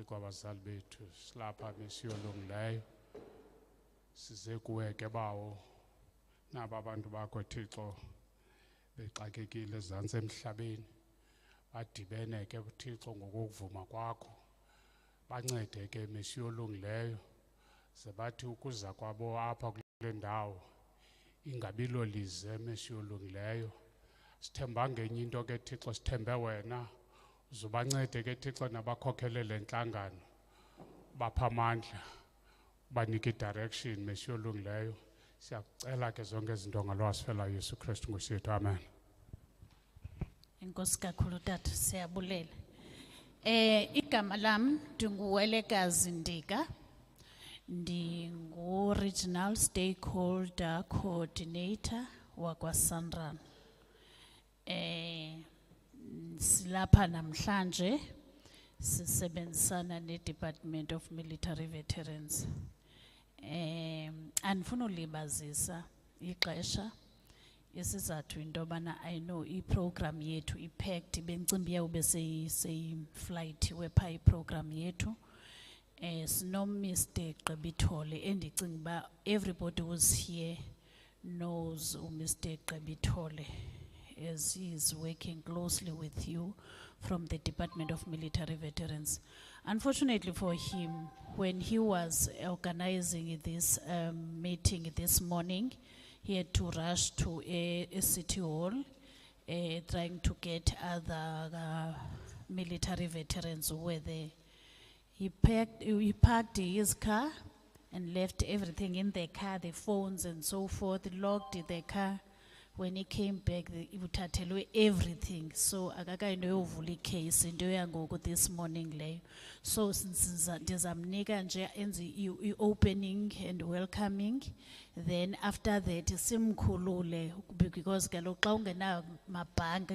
Thixo abazali bethu silapha besiyolungileyo size kuwe ke bawo naba abantu bakho Thixo bexakekile ezantsi emhlabeni badibene ke Thixo ngokuvuma kwakho bancede ke mesiyolungileyo sebathi ukuza kwabo apha kule ndawo ingabilo lize mesiyolungileyo sithemba ngenye into ke Thixo sithembe wena uzobancede ke Thixo nabakhokhelele inhlangano bapha amandla banike direction mesiyolungileyo siyakucela ke zonke izinto ngalwasifela Yesu Kristu ngosiyethu amen. Inkosi kakhulu tata siyabulela. Igama lam ndinguwelekazi Ndika. Ndingu-Regional Stakeholder Coordinator wakwa-Sanral. Silapha namhlanje sisebenzisana ne-Department of Military Veterans. Andifuna ulibazisa ixesha isizathu into yobana I know i-program yethu i-packed bencimbi yawube seyi-flight wepha i-program yethu. Sino-Mr. Gqebithole endicinga uba everybody who's here knows Mr. Gqebithole as he is working closely with you from the Department of Military Veterans. Unfortunately for him, when he was organizing this meeting this morning, he had to rush to a city hall, trying to get other military veterans who were there. He parked his car and left everything in the car, the phones and so forth, locked the car. When he came back, he would tell everything. So I know fully case in this morning lay. So since there's a nigga opening and welcoming, then after that simkhulule because galokanga na ma bank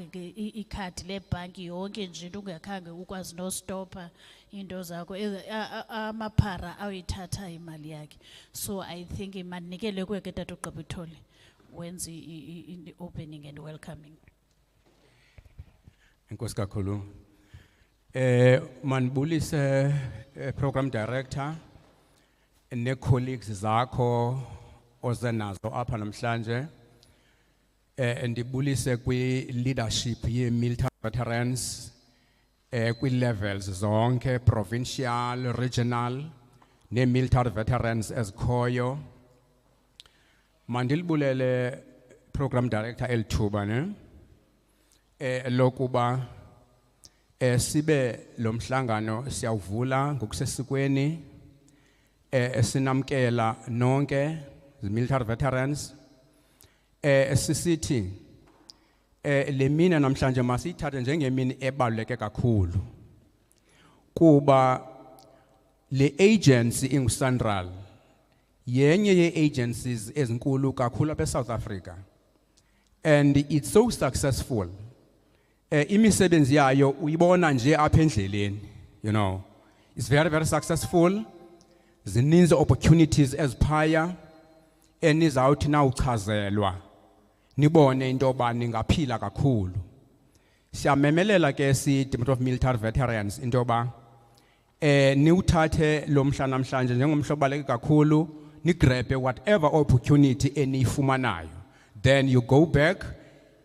card le bank yonke nje ungakhange ukwazi no stopper into zakho amaphara awuyithatha imali yakhe. So I think imanikele kuwe ke tata uGqebithole when's in the opening and welcoming. Inkosi kakhulu. Manibulise program director ne colleagues zakho ozenazo apha namhlanje. Ndibulise kwi leadership ye military veterans kwi levels zonke provincial, regional ne military veterans ezikhoyo. Mandilibulele program director elithuba ne lokuba sibe lo mhlangano siyawuvula ngokusesikweni sinamkela nonke military veterans sisithi le mina namhlanje masiyithathe njengemini ebaluleke kakhulu kuba le agency inguSanral yenye ye-agencies ezinkulu kakhulu apha eSouth Africa and it's so successful. Imisebenzi yayo uyibona nje apha endleleni, you know, it's very very successful. Zininzi opportunities eziphaya enizawuthi na uchazelwa nibone into yoba ningaphila kakhulu. Siyamemelela ke si-Department of Military Veterans into yoba niwuthathe lo mhla namhlanje njengomhla obaluleke kakhulu nigrebe whatever opportunity eniyifumanayo. Then you go back,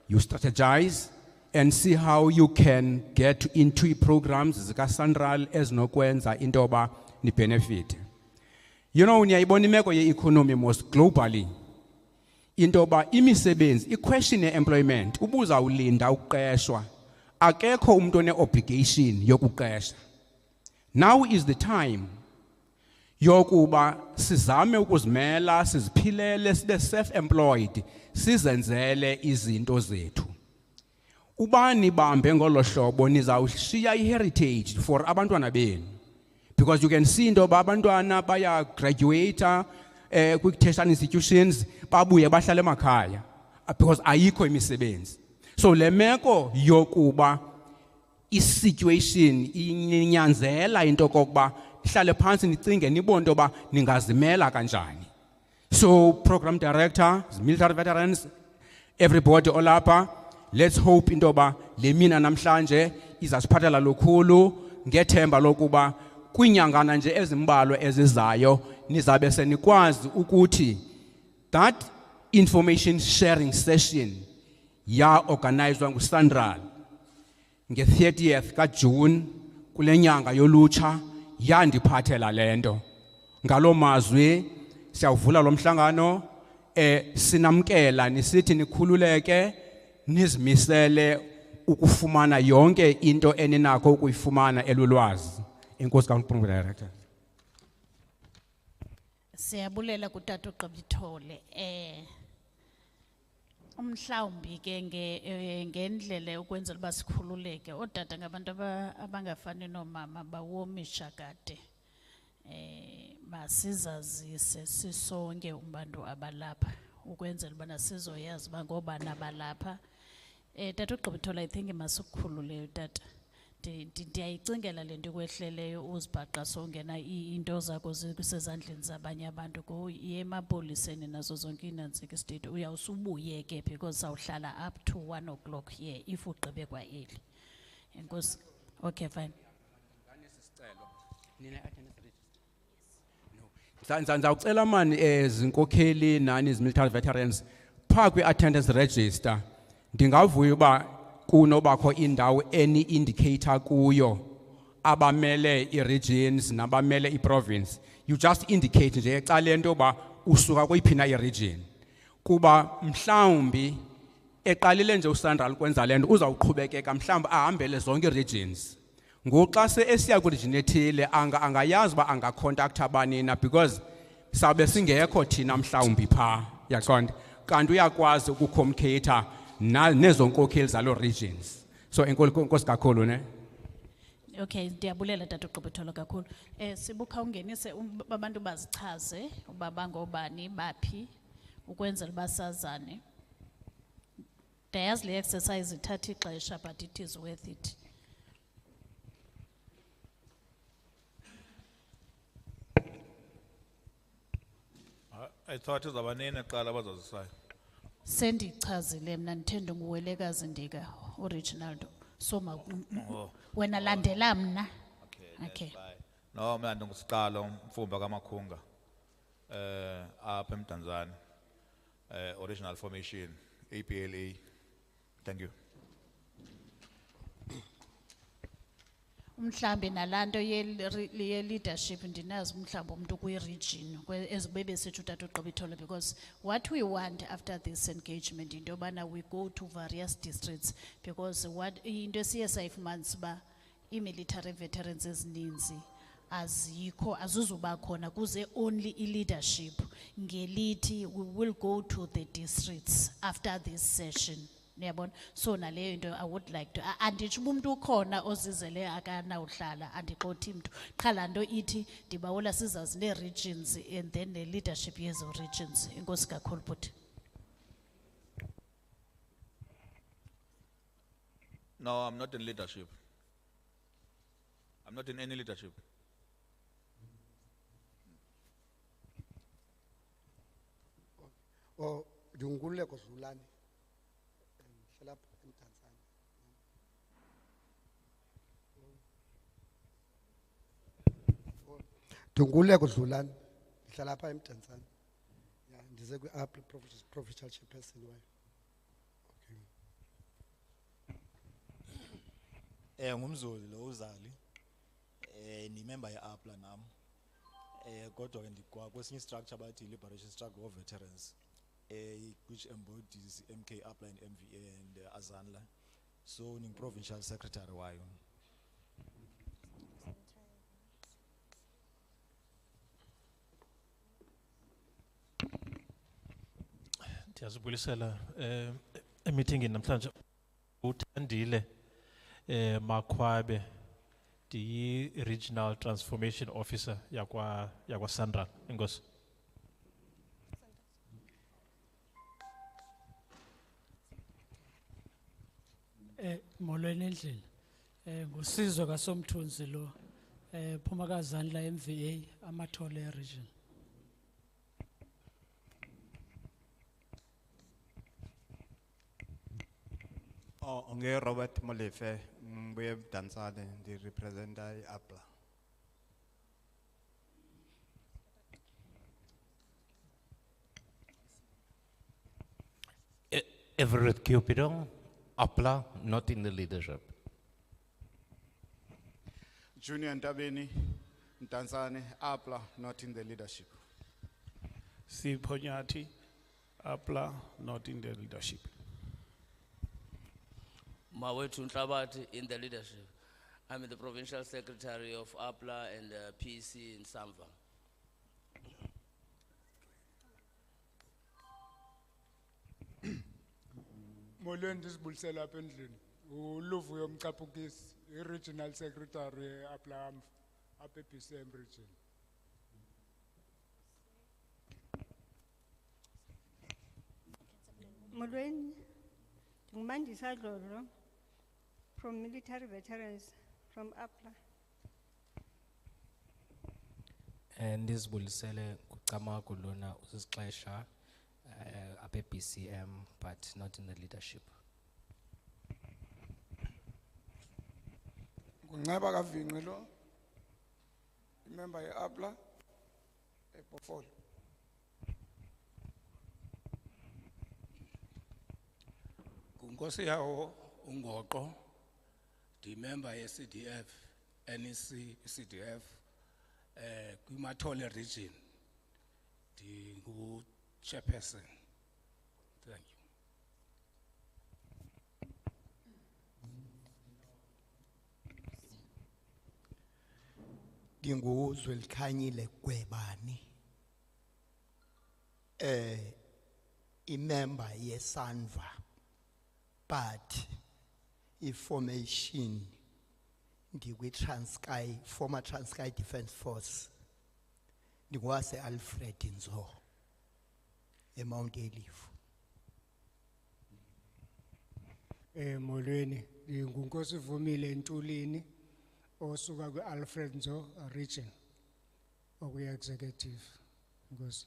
you strategize and see how you can get into programs zika-Sanral ezinokwenza into yoba ni benefit. You know, niyayibona imeko ye-economy most globally into yoba imisebenzi i-question ye-employment ubuza ulinda ukuqeshwa akekho umuntu one-obligation yokuqesha. Now is the time yokuba sizame ukuzimela siziphilele sibe self-employed sizenzele izinto zethu. Ubani bambe ngolo hlobo nizawushiya i-heritage for abantwana benu because you can see into yoba abantwana baya graduate kwi-tertiary institutions babuye bahlale emakhaya because ayikho imisebenzi. So le meko yokuba i-situation inyanzela into kokuba hlale phansi nicinge nibone yoba ningazimela kanjani. So program director, military veterans, everybody olapha, let's hope into yoba le mina namhlanje izasiphathela lukhulu ngethemba lokuba kwinyangana nje ezimbalwa ezizayo nizabe senikwazi ukuthi that information sharing session ya organized nguSandral nge-30th kaJune kule nyanga yolutsha yandiphathela lento. Ngalo mazwi siyavula lo mhlangano sinamkela nisithi nikhululeke nizimisele ukufumana yonke into eninakho ukuyifumana elulwazi. Inkosi kaNkulunkulu Director. Siyabulela kutata uGqibithole. Umhlawumbi ke ngendlela ukwenzela uba sikhululeke, ootata ngabantu abangafani nomama bawomisha kade. Masizazise sisonke ubantu abalapha ukwenzela ubana sizoyazi uba ngoobani abalapha. Tata uGqibithole, I think masukukhulule tata. Ndiyayicingela le nto kwehleleyo uzibhaqa songena into zakho zisezandleni zabanye abantu ye emapoliseni nazo zonke iinantsika state uyawusubuye ke because sawuhlala up to 1 o'clock here if ugqibe kwa early. Enkosi. Okay, fine. Ndizawucela mani ezinkokheli nani military veterans phaa kwi-attendance register ndingavuya uba kunobakho indawo any indicator kuyo abamele i-regions nabamele i-province. You just indicate nje ecala into yoba usuka kwiphina i-region kuba mhlawumbi eqalile nje uSandral kwenza le nto uzawuqhubekeka mhlawumbi ahambele zonke i-regions. Ngoku xa se esiya kwi-region ethile angayazi uba angacontacta abanina because sabe singekho thina mhlawumbi phaa yaqonda kanti uyakwazi ukucommunicata nezo nkokheli zalo regions. So inkosi kakhulu ne. Okay, ndiyabulela tata uGqibithole kakhulu. Sibuka ungenise abantu bazichaze uba bangobani baphi ukwenzela basazane. Ndiyazi le exercise ithatha ixesha but it is worth it. I thought it was abanene qala abazazisayo. Sendichazile mna ndithanda nguwelekazi ndika originaldo so wena landela mna. Okay. No, mina ndingusiqalo umfumba kaMakhunga. Apha eMdantsane. Original formation APLA. Thank you. Mhlambe nalanto ye leadership ndinazi mhlambe umuntu kwi region ezibebe sethu tata uGqibithole because what we want after this engagement into bana we go to various districts because what into esiye sayifumanisa ba i-military veterans ezininzi azikho azuzuba khona kuze only i-leadership ngelithi we will go to the districts after this session. So naleyo into I would like to anditsho umuntu ukhona ozizele akana uhlala andixothi mntu qha lanto ithi ndibawula sizazi ne regions and then the leadership yezo regions. Inkosi kakhulu bhuti. No, I'm not in leadership. I'm not in any leadership. Oh, Dunguleko Zulani. Dunguleko Zulani. Ndihlala apha eMdantsane. Yeah, ndize kwi-APLA provincial chairperson wayo. Okay. Ngumzoli lo uzali. Ni member ye-APLA nam. Kodwa ke ndikwa kwesinye structure bathi Liberation Struggle of Veterans. Which embodies MK APLA and MVA and Azanla. So ning provincial secretary wayo. Ndiyazibulisela meeting namhlanje uthandile Makhwabe the regional transformation officer yakwa Sandral. Inkosi. Molweni endlini. Ngusizwe kaSomthunzi lo phuma kaZanla MVA Amathole region. Robert Molefe, mbuye eMdantsane ndi representa iAPLA. Everett Cupidon, APLA, not in the leadership. Junior Ntabeni, Ntanzane, APLA, not in the leadership. Siponyati, APLA, not in the leadership. Mawethu Nhlabati in the leadership. I'm the provincial secretary of APLA and PC in Samva. Molweni ndisibulisela apha endlini. Uluvuyo Mcaphukisi, i-regional secretary apha eBCM region. Molweni, ngumandisa Dlolo from military veterans from APLA. Ndisibulisele kuCamagu lona usisixesha apha BCM but not in the leadership. Ngunceba kaVingqi lo, member ye-APLA eBhofolo. Nkosi yawo ungoqo, the member ye-CDF, NEC CDF, kwiMathole region, the chairperson. Thank you. Nginguzwelikhanyile Gwebani, member ye-Sanva, but i-formation Transkei, former Transkei Defence Force, ndingwase Alfred Nzo, Mount Elifu. Molweni, ngunkosi Vumile Ntulini, osuka kwi-Alfred Nzo region, okuyi-executive. Nkosi.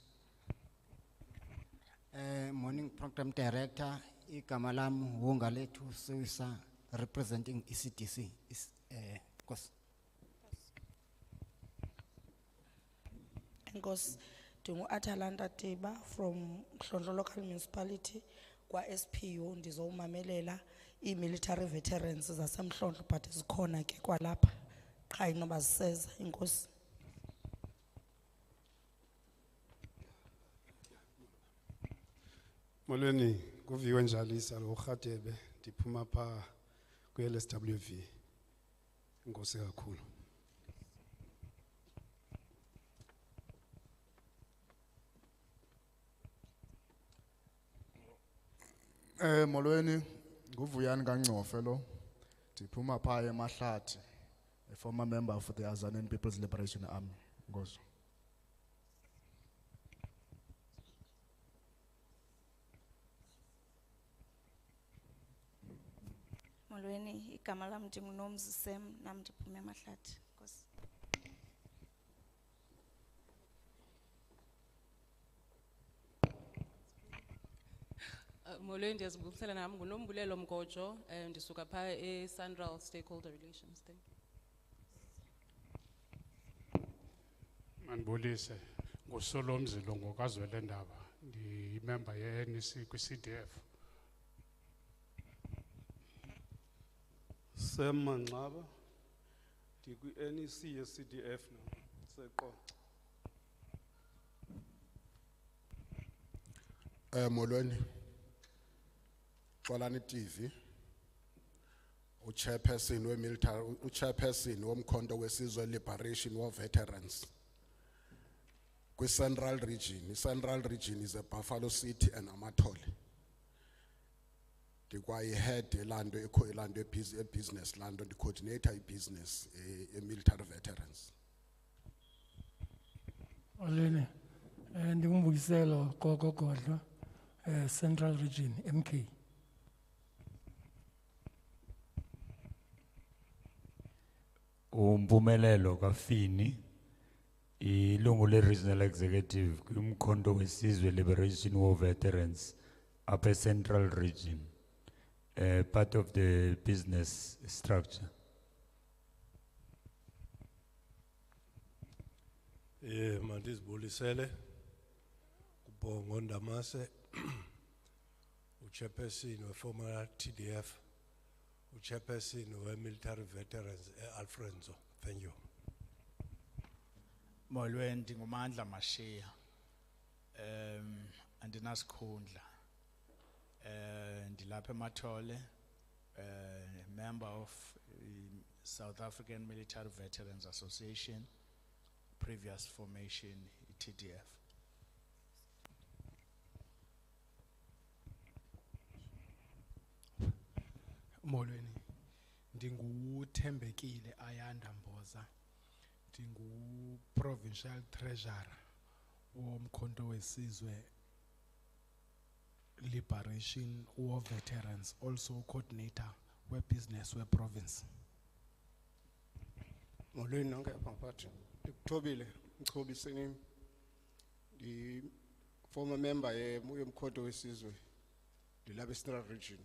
Morning Program Director, igama lami Wongalethu Suisa, representing ECDC. Nkos, Dungu Atalanta Tiba from Mhlonhlo Local Municipality, kwa SPU, ndizomamelela i-military veterans zasemhlonhlo but zikhona ke kwalapha. Qha inoba ziseza, inkosi. Molweni, kuviwe njalisa lo Rhatebe, ndiphuma pha kwi-LSWV. Inkosi kakhulu. Molweni, nguvuyani kaNgcofe lo, ndiphuma pha eMahlathi, a former member of the Azanian People's Liberation Army. Ngoso. Molweni, igama lami ndinguNomzi Sam, nami ndiphuma eMahlathi. Nkosi. Molweni, ndiyazibulisela nami nguNombulelo Mgojo, ndisuka pha eSandral Stakeholder Relations. Thank you. Manibulise, nguSolomzilo ngokazwelendaba, ndi-member ye-NEC kwi-CDF. Sam Manxaba, ndikwi-NEC ye-CDF seqo. Molweni, Xolani TV, uchairperson we-military, uchairperson womkhonto wesizwe Liberation War Veterans. Kwi-Central Region, i-Central Region is a Buffalo City and Amathole. Ndikwayi-head elando business lando, ndi-coordinator business military veterans. Molweni, ndingumbuyiselo Gogodlo, Central Region, MK. Umpumelelo kaFini, ilungu le-Regional Executive kumkhonto wesizwe Liberation War Veterans upper Central Region, part of the business structure. Mandizibulisele kubongo Ndamase, chairperson we former TDF, chairperson we military veterans Alfredo. Thank you. Molweni ndingumandla Mashiya. Andinasikhundla. Ndilapha eMathole, member of South African Military Veterans Association, previous formation TDF. Molweni, ndinguThembekile Ayanda Mboza, ndingu-provincial treasurer womkhonto wesizwe Liberation War Veterans, also coordinator we-business we-province. Molweni nonke baphathi. Ndikuthobile Mchobi Senim. Di former member yomkhonto wesizwe Dilaba Central Region.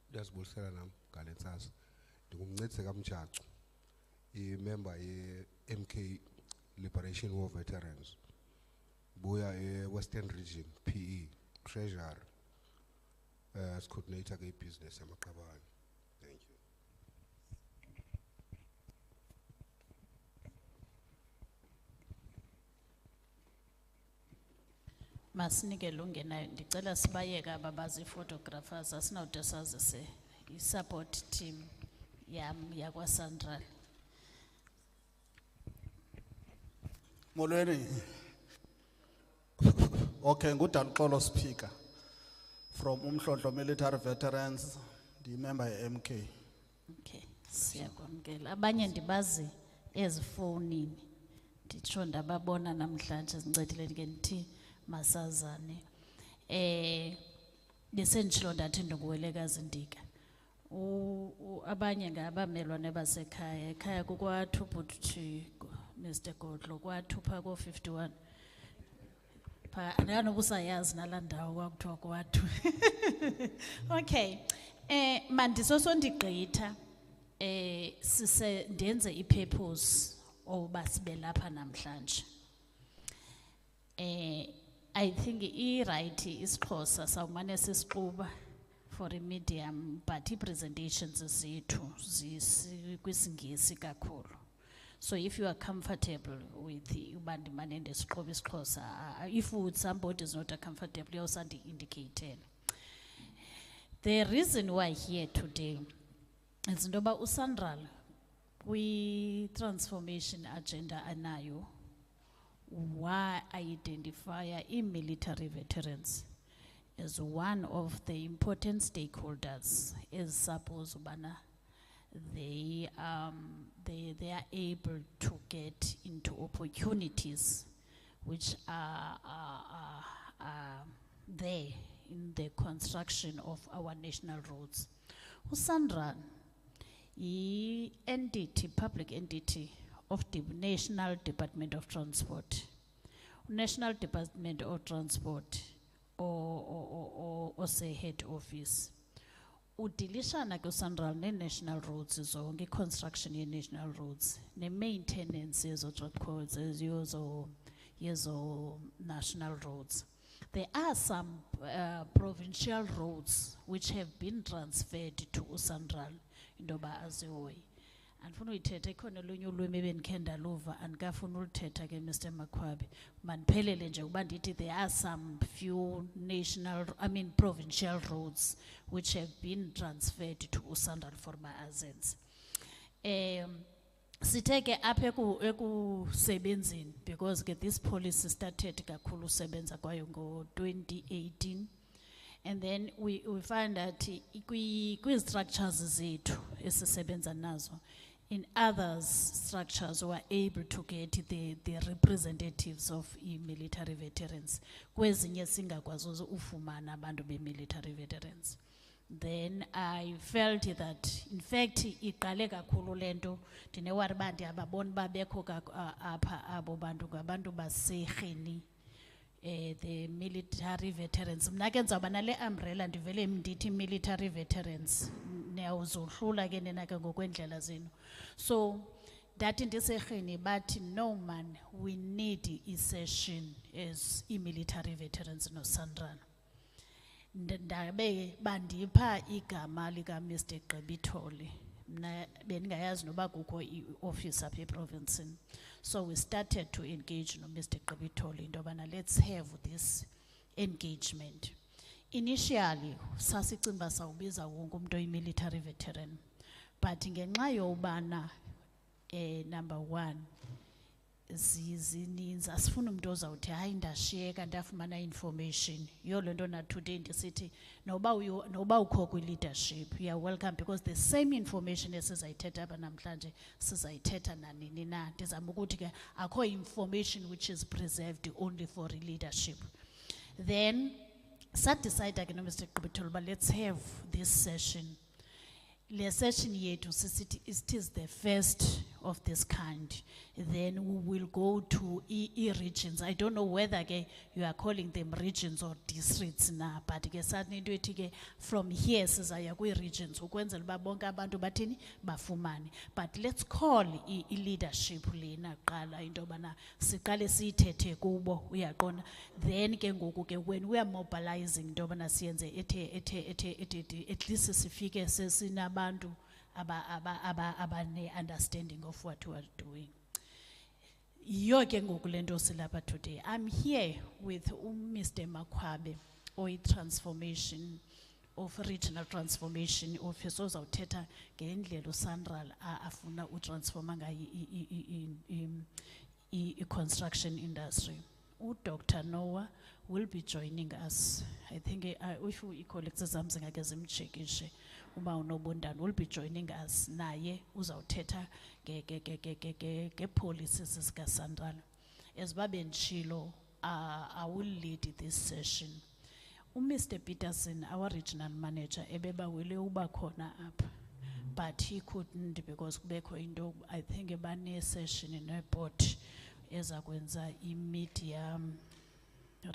Ndiyazibuyisela nami Galetsas. Ndingumncedisi kaMtshatso, i-member ye-MK Liberation War Veterans. Buya Western Region PE treasurer as coordinator ke business yamaqabane. Thank you. Masinike lungenayo ndicela sibayeka ababazi photographers asinawude sazise i-support team yam yakwa Central. Molweni. Okay, ngudala Xolo speaker from Umhlonhlo Military Veterans, the member MK. Okay, siyakwamkela. Abanye ndibazi ezifonini. Nditsho ndababona namhlanje zincedile ke ndithi masazane. Besenditshilo ndathi ndinguwelekazi Ndika. Abanye ngabamelwane basekhaya. Ekhaya kukwathu bhuti Mr. Godlo kwathu pha ko 51. Pa andanobusayazi nalandawo kwakuthiwa kwathu. Okay. Mandisoso ndigqitha sise ndenze ipurpose oba sibe lapha namhlanje. I think i-right isiXhosa sawumane sisixuba for a medium, but i-presentations zethu zikwisingesi kakhulu. So if you are comfortable with ubandimane ndesixhobo isiXhosa, if somebody is not comfortable, you also indicate. The reason why here today is ndoba uSandral we transformation agenda anayo why identify military veterans as one of the important stakeholders is suppose ubana they are able to get into opportunities which are there in the construction of our national roads. Usandran, entity, public entity of the National Department of Transport. National Department of Transport or say head office. Udilishana ke Central ne national roads zonke construction ye national roads ne maintenance yezo truck codes yezo national roads. There are some provincial roads which have been transferred to Central indoba azihoyi. Andifuna uyithetha ikhona olunye ulwimi ebendikhe luva andikafuna ulithetha ke Mr. Makhwabe mandiphelele nje uba ndithi there are some few provincial roads which have been transferred to Usandral for my assets. Siteke apha ekusebenzini because this policy started kakhulu usebenza kwayo ngo-2018. And then we find that structures zethu esisebenza nazo, in others structures were able to get the representatives of military veterans. Kwezinye singakwazi ufumana abantu be-military veterans. Then I felt that, in fact, iqale kakhulu lento ndinewari bandi ababona babekho apha abo bantu ngabantu baserhini. The military veterans. Mna ke nzawuba nale umbrella ndivele ndithi military veterans. Niyawuzohlula ke nina ke ngokwendlela zenu. So that in this but no man, we need a session as military veterans no Sandran. Ndabe bandipha igama lika Mr. Gqibithole. Mna bengayazi noba kukho i-office apha eprovincini. So we started to engage no Mr. Gqibithole into yobana let's have this engagement. Initially, sasicimba sawubiza wonke umuntu oyi-military veteran. But ngenxa yobana number one, zininzi asifuna umuntu ozawuthi hayi ndashiyeka ndafumana information yolo nto na today ndisithi noba ukho kwi-leadership you are welcome, because the same information esizayithetha apha namhlanje sizayithetha nanini na. Ndizama ukuthi ke akho information which is preserved only for leadership. Then sadecide ke no Mr. Gqibithole, but let's have this session. Le session yethu sisithi it is the first of this kind. Then we will go to regions. I don't know whether you are calling them regions or districts now, but from here sizaya kwi-regions ukwenzela uba bonke abantu bathini bafumane. But let's call leadership lena qala into yobana siqale siyithethe kubo, uyaqonda. Then ke ngoku ke when we are mobilizing into yobana siyenze at least sifike sesinabantu abane understanding of what we are doing. Yoke ngoku lento silapha today. I'm here with Mr. Makwabe, transformation of regional transformation office ozawuthetha ngendlela uSandral afuna utransforma ngayo i-construction industry. Dr. Noah will be joining us. I think if we collect something like zimchekishe uba unobundana will be joining us naye uzawuthetha ke policies zikaSandral. As babendishilo, I will lead this session. Mr. Peterson, our regional manager, ebeba wile uba khona apha, but he couldn't because kubekho into, I think ebane session in airport ezakwenza i-media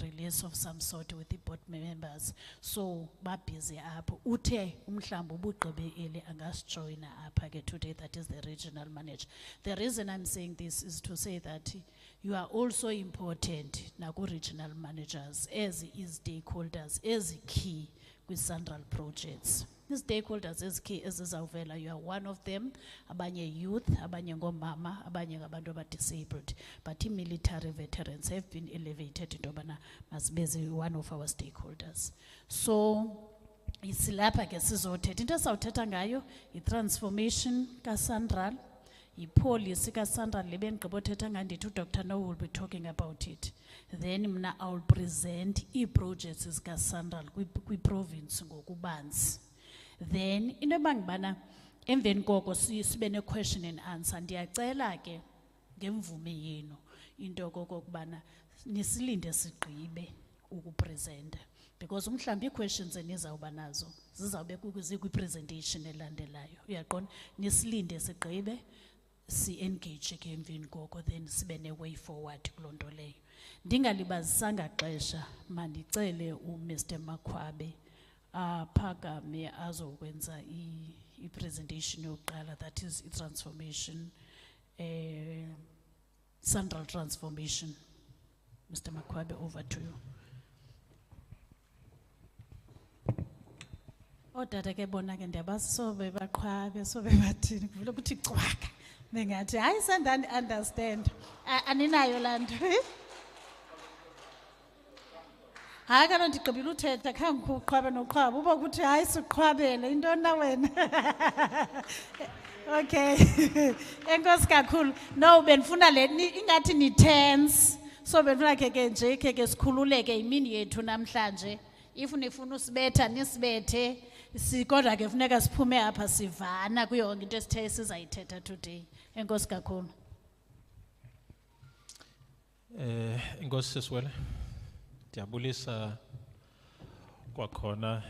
release of some sort with the board members. So ba busy apha. Uthe umhlambi ubugqibele angasjoina apha ke today, that is the regional manager. The reason I'm saying this is to say that you are also important naku regional managers as stakeholders, as key with Sandral projects. The stakeholders as key as ezizawuvela, you are one of them. Abanye youth, abanye ngomama, abanye ngabantu disabled. But military veterans have been elevated into bana must be one of our stakeholders. So isilapha ke sizothetha into esawuthetha ngayo i-transformation kaSandral, i-policy kaSandral lebendigqibothetha ngandithi Dr. Noah will be talking about it. Then mna I will present i-projects zikaSandral kwi-province ngokubanzi. Then into ebangibana emveni koko sibe ne question and answer. Ndiyacela ke ngemvume yenu into okokubana nisilinde sigqibe ukupresenta, because umhlambi questions enizawuba nazo zizawube kwi-presentation elandelayo, uyaqonda. Nisilinde sigqibe si-engage ke emveni koko, then sibe ne-way forward kuloo nto leyo. Ndingalibazisanga xesha mandicele uMr. Makwabe phakame azokwenza i-presentation yokuqala, that is i-transformation, Sandral transformation. Mr. Makwabe, over to you. Tata ke bona ke ndiyabazi sobe baqhwabe sobe bathini kuvula ukuthi cwaka bengathi hayi sandani understand aninayo lanto. Hayi kana ndigqibile uthetha khange ukuqhwaba noqhwaba uba ukuthi hayi siqhwabele into na wena. Okay. Enkosi kakhulu. No benifuna le ingathi ni tense. So benifuna ke nje ke sikhululeke imini yethu namhlanje. If nifuna usibetha nisibethe, sikodwa ke funeka siphume apha sivana kuyo yonke into esithe sizayithetha today. Enkosi kakhulu. Enkosi sesiwele. Ndiyabulisa kwakhona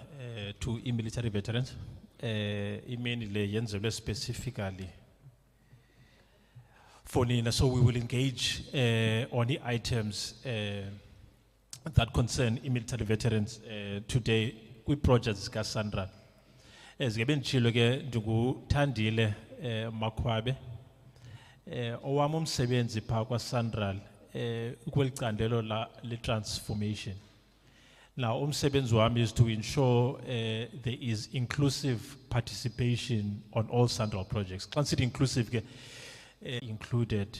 to military veterans. Imini le yenzelwe specifically for nina, so we will engage on the items that concern military veterans today with projects kaSandral. As ngebe nditshilo ke ndinguthandile Makwabe owami umsebenzi pha kwaSandral kwelicandelo le transformation. Now umsebenzi wami is to ensure there is inclusive participation on all Sandral projects. Consider inclusive ke, included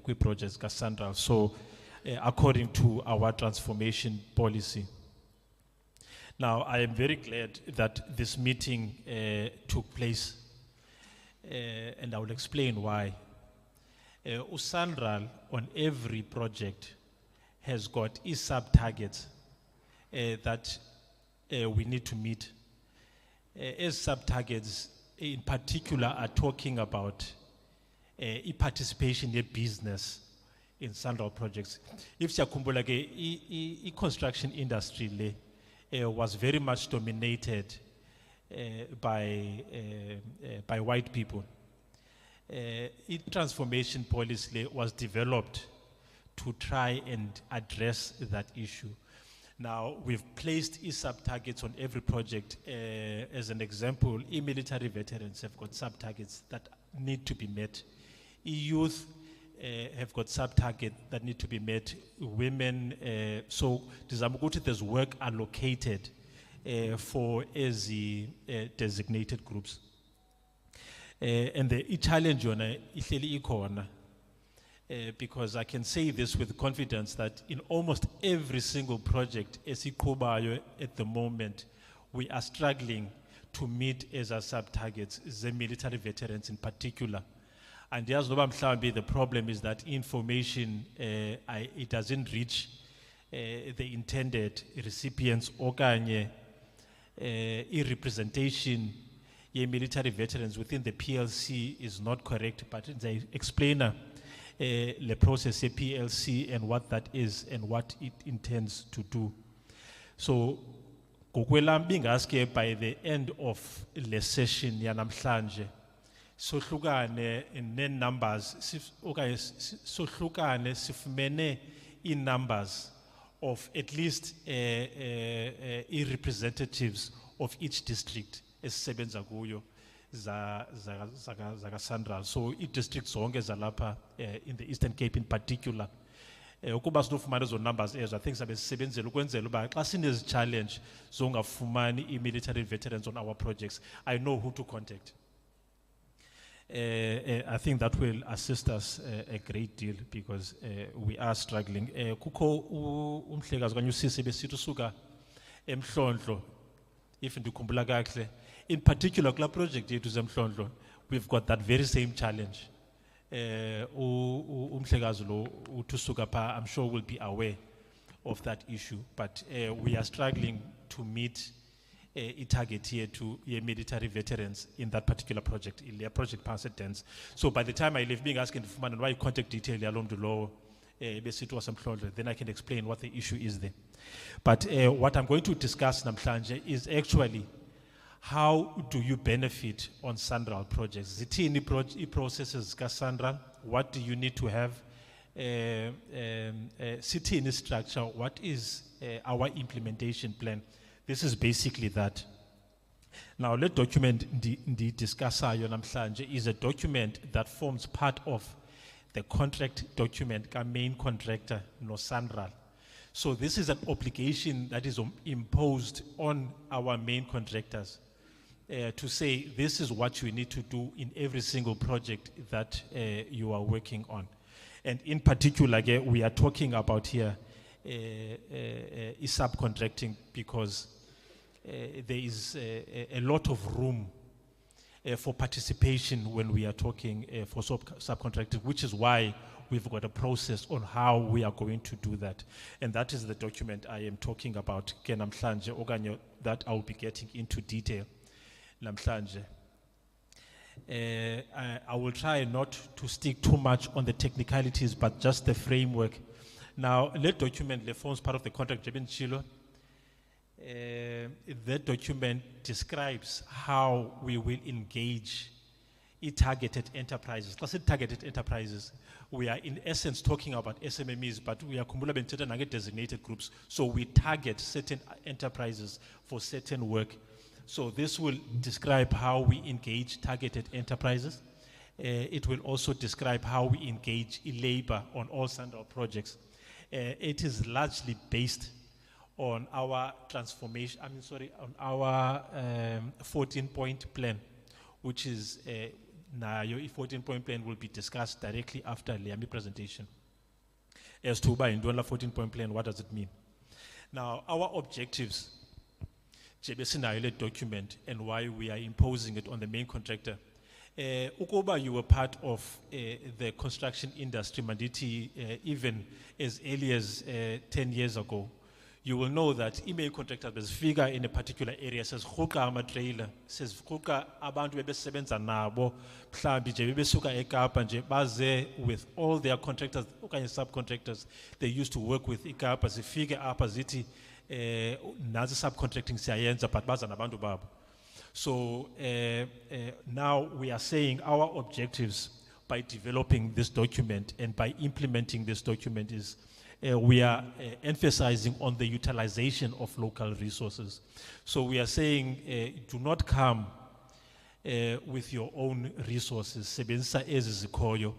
kwi projects ka Sandral. So according to our transformation policy. Now, I am very glad that this meeting took place, and I will explain why. Sandral on every project has got sub-targets that we need to meet. As sub-targets in particular are talking about participation in business in Sandral projects. If siyakumbula ke construction industry le was very much dominated by white people. Transformation policy was developed to try and address that issue. Now, we've placed sub-targets on every project. As an example, military veterans have got sub-targets that need to be met. Youth have got sub-targets that need to be met. Women, so there's work allocated for as designated groups. And the challenge on because I can say this with confidence that in almost every single project at the moment, we are struggling to meet as our sub-targets, the military veterans in particular. And the problem is that information, it doesn't reach the intended recipients or representation military veterans within the PLC is not correct, but they explain the process of PLC and what that is and what it intends to do. So, by the end of the session, so hlukane in numbers, so hlukane sifumene in numbers of at least representatives of each district esisebenza kuyo zaka Sandral. So each district zonke zalapha in the Eastern Cape in particular. Ukuba sinofumana ezo numbers ezo, I think sabe sisebenzela ukwenzela uba xa sinezi challenge zongafumani military veterans on our projects, I know who to contact. I think that will assist us a great deal because we are struggling. Kukho umhlekazi kanye usisi besithi usuka eMhlonhlo, if ndikhumbula kahle, in particular kula project yethu zeMhlonhlo, we've got that very same challenge. Umhlekazi lo utusuka pha, I'm sure will be aware of that issue, but we are struggling to meet a target here to military veterans in that particular project, in their project Pasadena. So by the time I leave, being asking for man and why contact detail along the law, then I can explain what the issue is there. But what I'm going to discuss namhlanje is actually how do you benefit on Sandral projects? Zithini processes ka Sandral? What do you need to have? Zithini structure? What is our implementation plan? This is basically that. Now, the document the discussayo namhlanje is a document that forms part of the contract document ka main contractor no Sandral. So this is an obligation that is imposed on our main contractors to say this is what you need to do in every single project that you are working on. And in particular, we are talking about here subcontracting because there is a lot of room for participation when we are talking for subcontracting, which is why we've got a process on how we are going to do that. And that is the document I am talking about, that I will be getting into detail. Namhlanje. I will try not to stick too much on the technicalities, but just the framework. Now, that document forms part of the contract, that document describes how we will engage targeted enterprises. Classic targeted enterprises, we are in essence talking about SMMEs, but we are designated groups. So we target certain enterprises for certain work. So this will describe how we engage targeted enterprises. It will also describe how we engage labor on all SANRAL projects. It is largely based on our transformation, on our 14-point plan, which is now your 14-point plan will be discussed directly after Liami presentation. As to by in 14-point plan, what does it mean? Now, our objectives, JBSNILE document, and why we are imposing it on the main contractor. Ukoba, you were part of the construction industry, Manditi, even as early as 10 years ago. You will know that email contractor has figure in a particular area, says Hoka ama trailer, says Hoka abantu bebe sebenza nabo, mhlambi nje bebe suka eKapa nje baze with all their contractors, okanye subcontractors they used to work with eKapa, zifike apha zithi nazi subcontracting siyayenza but baza nabantu babo. So now we are saying our objectives by developing this document and by implementing this document is we are emphasizing on the utilization of local resources. So we are saying do not come with your own resources. Sebenzisa ezi zikhoyo.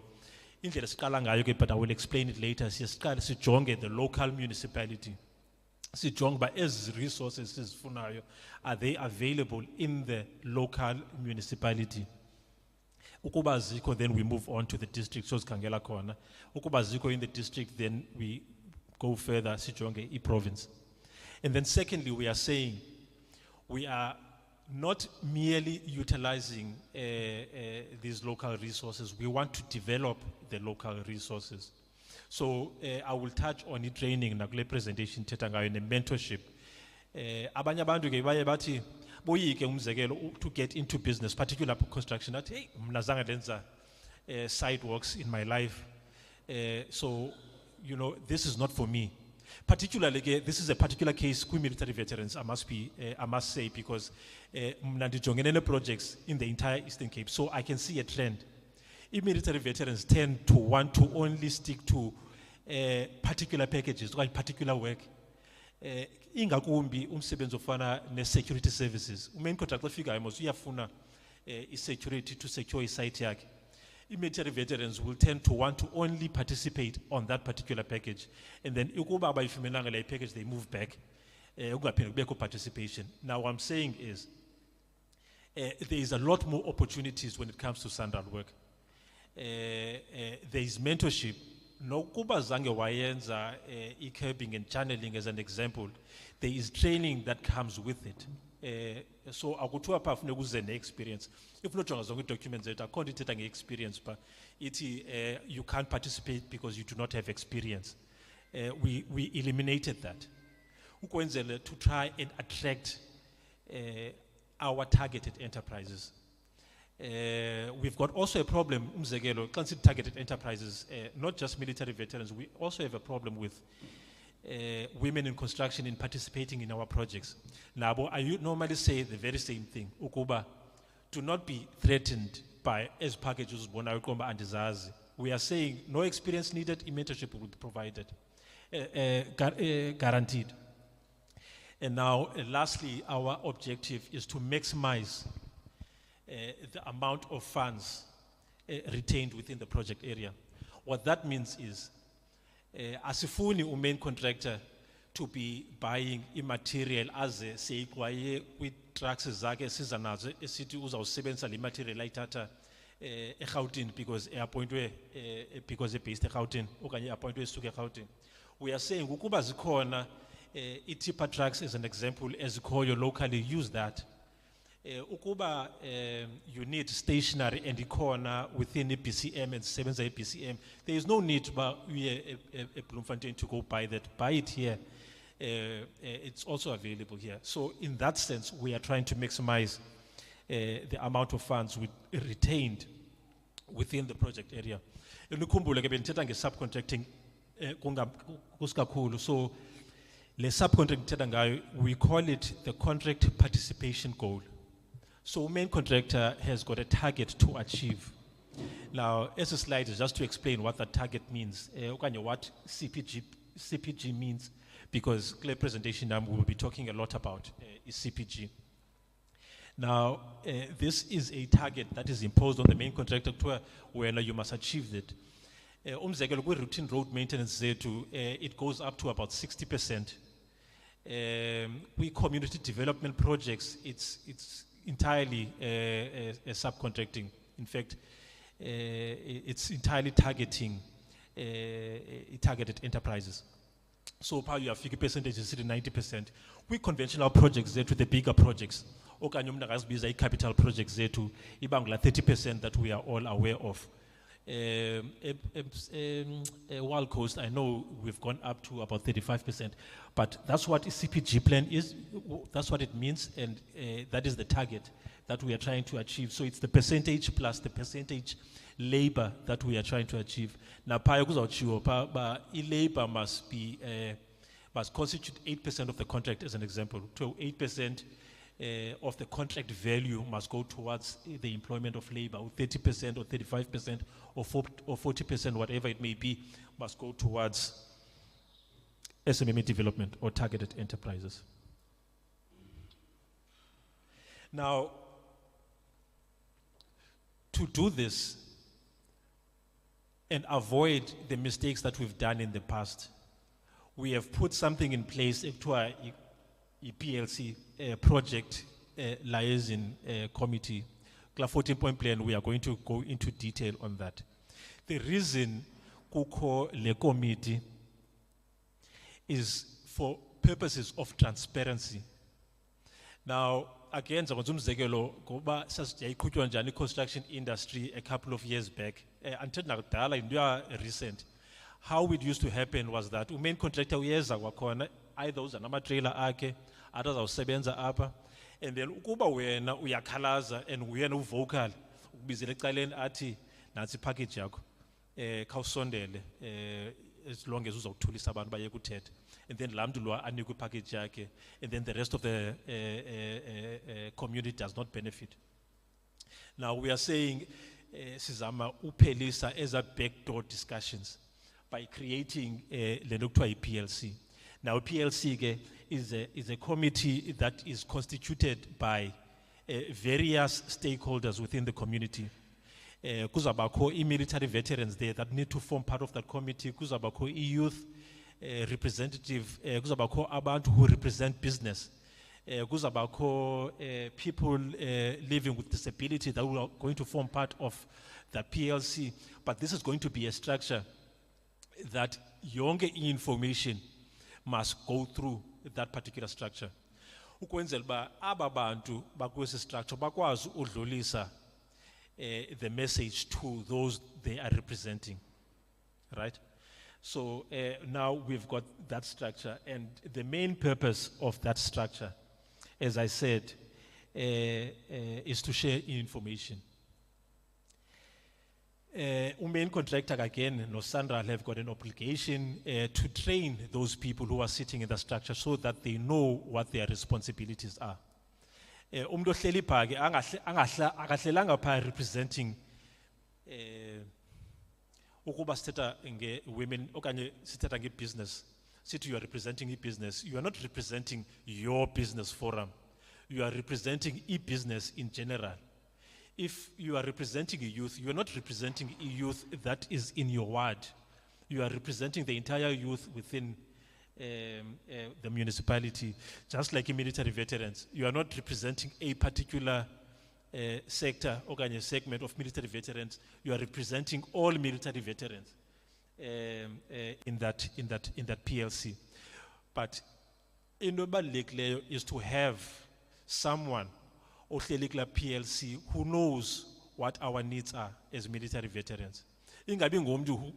Indlela siqala ngayo ke, but I will explain it later. Siqala sijonge the local municipality. Sijonge ba ezi resources sizifunayo, are they available in the local municipality? Ukuba ziko, then we move on to the district. So sikhangela khona. Ukuba ziko in the district, then we go further, sijonge i-province. And then secondly, we are saying we are not merely utilizing these local resources. We want to develop the local resources. So I will touch on the training na kule presentation thetha ngayo ne mentorship. Abanye abantu ke baye bathi boyike umzekelo to get into business, particularly construction, that hey mna zange ndenza sidewalks in my life. So you know, this is not for me. Particularly, this is a particular case with military veterans, I must say, because mna ndijongene projects in the entire Eastern Cape, so I can see a trend. Military veterans tend to want to only stick to particular packages or particular work. Ingakumbi umsebenzi ofana ne security services. Main contractor figure must uyafuna security to secure site yakhe. Military veterans will tend to want to only participate on that particular package, and then ukuba abayifumenanga le package they move back. Ungaphinde kubekho participation. Now what I'm saying is there is a lot more opportunities when it comes to SANRAL work. There is mentorship. No kuba zange wayenza e-curbing and channeling as an example. There is training that comes with it. So akutuwa pa fune kuze ne experience. If not jonga zonke documents that according to the experience, but you can't participate because you do not have experience. We eliminated that. Ukwenzele to try and attract our targeted enterprises. We've got also a problem, targeted enterprises, not just military veterans. We also have a problem with women in construction in participating in our projects. Now, I normally say the very same thing. Ukuba, do not be threatened by as packages and we are saying no experience needed, mentorship will be provided, guaranteed. And now, lastly, our objective is to maximize the amount of funds retained within the project area. What that means is, asifuni main contractor to be buying immaterial as seikwaye with trucks zake siza nazo esithi uzawusebenzisa le material ayithatha eGauteng because appointwe because based eGauteng okanye appointwe esuke eGauteng. We are saying ukuba zikhona i-tipper trucks as an example ezikhoyo locally, use that. Ukuba you need stationary and ikhona within the PCM and sebenza PCM, there is no need a Bloemfontein to go buy that. Buy it here. It's also available here. So in that sense, we are trying to maximize the amount of funds retained within the project area. Nikhumbule ke benithetha nge-subcontracting kuskakhulu. So le subcontracting nithetha ngayo, we call it the contract participation goal. So main contractor has got a target to achieve. Now, as a slide is just to explain what that target means, what CPG means, because clear presentation we will be talking a lot about CPG. Now, this is a target that is imposed on the main contractor where you must achieve it. Umzekelo routine road maintenance zethu, it goes up to about 60%. We community development projects, it's entirely subcontracting. In fact, it's entirely targeting targeted enterprises. So how you have 50% is 90%. We conventional projects there to the bigger projects. Okanye umntu akazibiza i-capital projects zethu ibangula 30% that we are all aware of. Wild Coast, I know we've gone up to about 35%, but that's what a CPG plan is, that's what it means, and that is the target that we are trying to achieve. So it's the percentage plus the percentage labor that we are trying to achieve. Now, labor must be must constitute 8% of the contract, as an example. So 8% of the contract value must go towards the employment of labor, or 30% or 35% or 40%, whatever it may be, must go towards SMME development or targeted enterprises. Now, to do this and avoid the mistakes that we've done in the past, we have put something in place to our PLC project liaison committee. 14-point plan, we are going to go into detail on that. The reason kukho le committee is for purposes of transparency. Now, again, construction industry a couple of years back, until now, recent, how it used to happen was that main contractor uyeza kwakhona either uza nama trailer akhe others awusebenza apha, and then ukuba wena uyakhalaza and wena uvocal ukubizela ecaleni athi nansi package yakho khawusondele as long as uzawuthulisa abantu baye kuthetha, and then laa mntu lo anikwe package yakhe, and then the rest of the community does not benefit. Now we are saying sizama uphelisa as a backdoor discussions by creating le nto kuthiwa yi-PLC. Now PLC is a committee that is constituted by various stakeholders within the community. Kuzabakho military veterans there that need to form part of that committee. Kuzabakho youth representative. Kuzabakho abantu who represent business. Kuzabakho people living with disability that are going to form part of the PLC. But this is going to be a structure that yonke information must go through that particular structure. Ukwenzela ba aba bantu bakwesi structure bakwazi udlulisa the message to those they are representing, right? So now we've got that structure, and the main purpose of that structure, as I said, is to share information. Main contractor again, no Sandra have got an obligation to train those people who are sitting in the structure so that they know what their responsibilities are. Umdo hleli phake akahlelanga pha representing ukuba sithetha nge women okanye sithetha nge business. Sithi you are representing e-business, you are not representing your business forum, you are representing e-business in general. If you are representing a youth, you are not representing a youth that is in your ward. You are representing the entire youth within the municipality. Just like in military veterans, you are not representing a particular sector or a segment of military veterans. You are representing all military veterans in that PLC. But into ebalulekileyo is to have someone ohlelekla PLC who knows what our needs are as military veterans. Ingabi ngumntu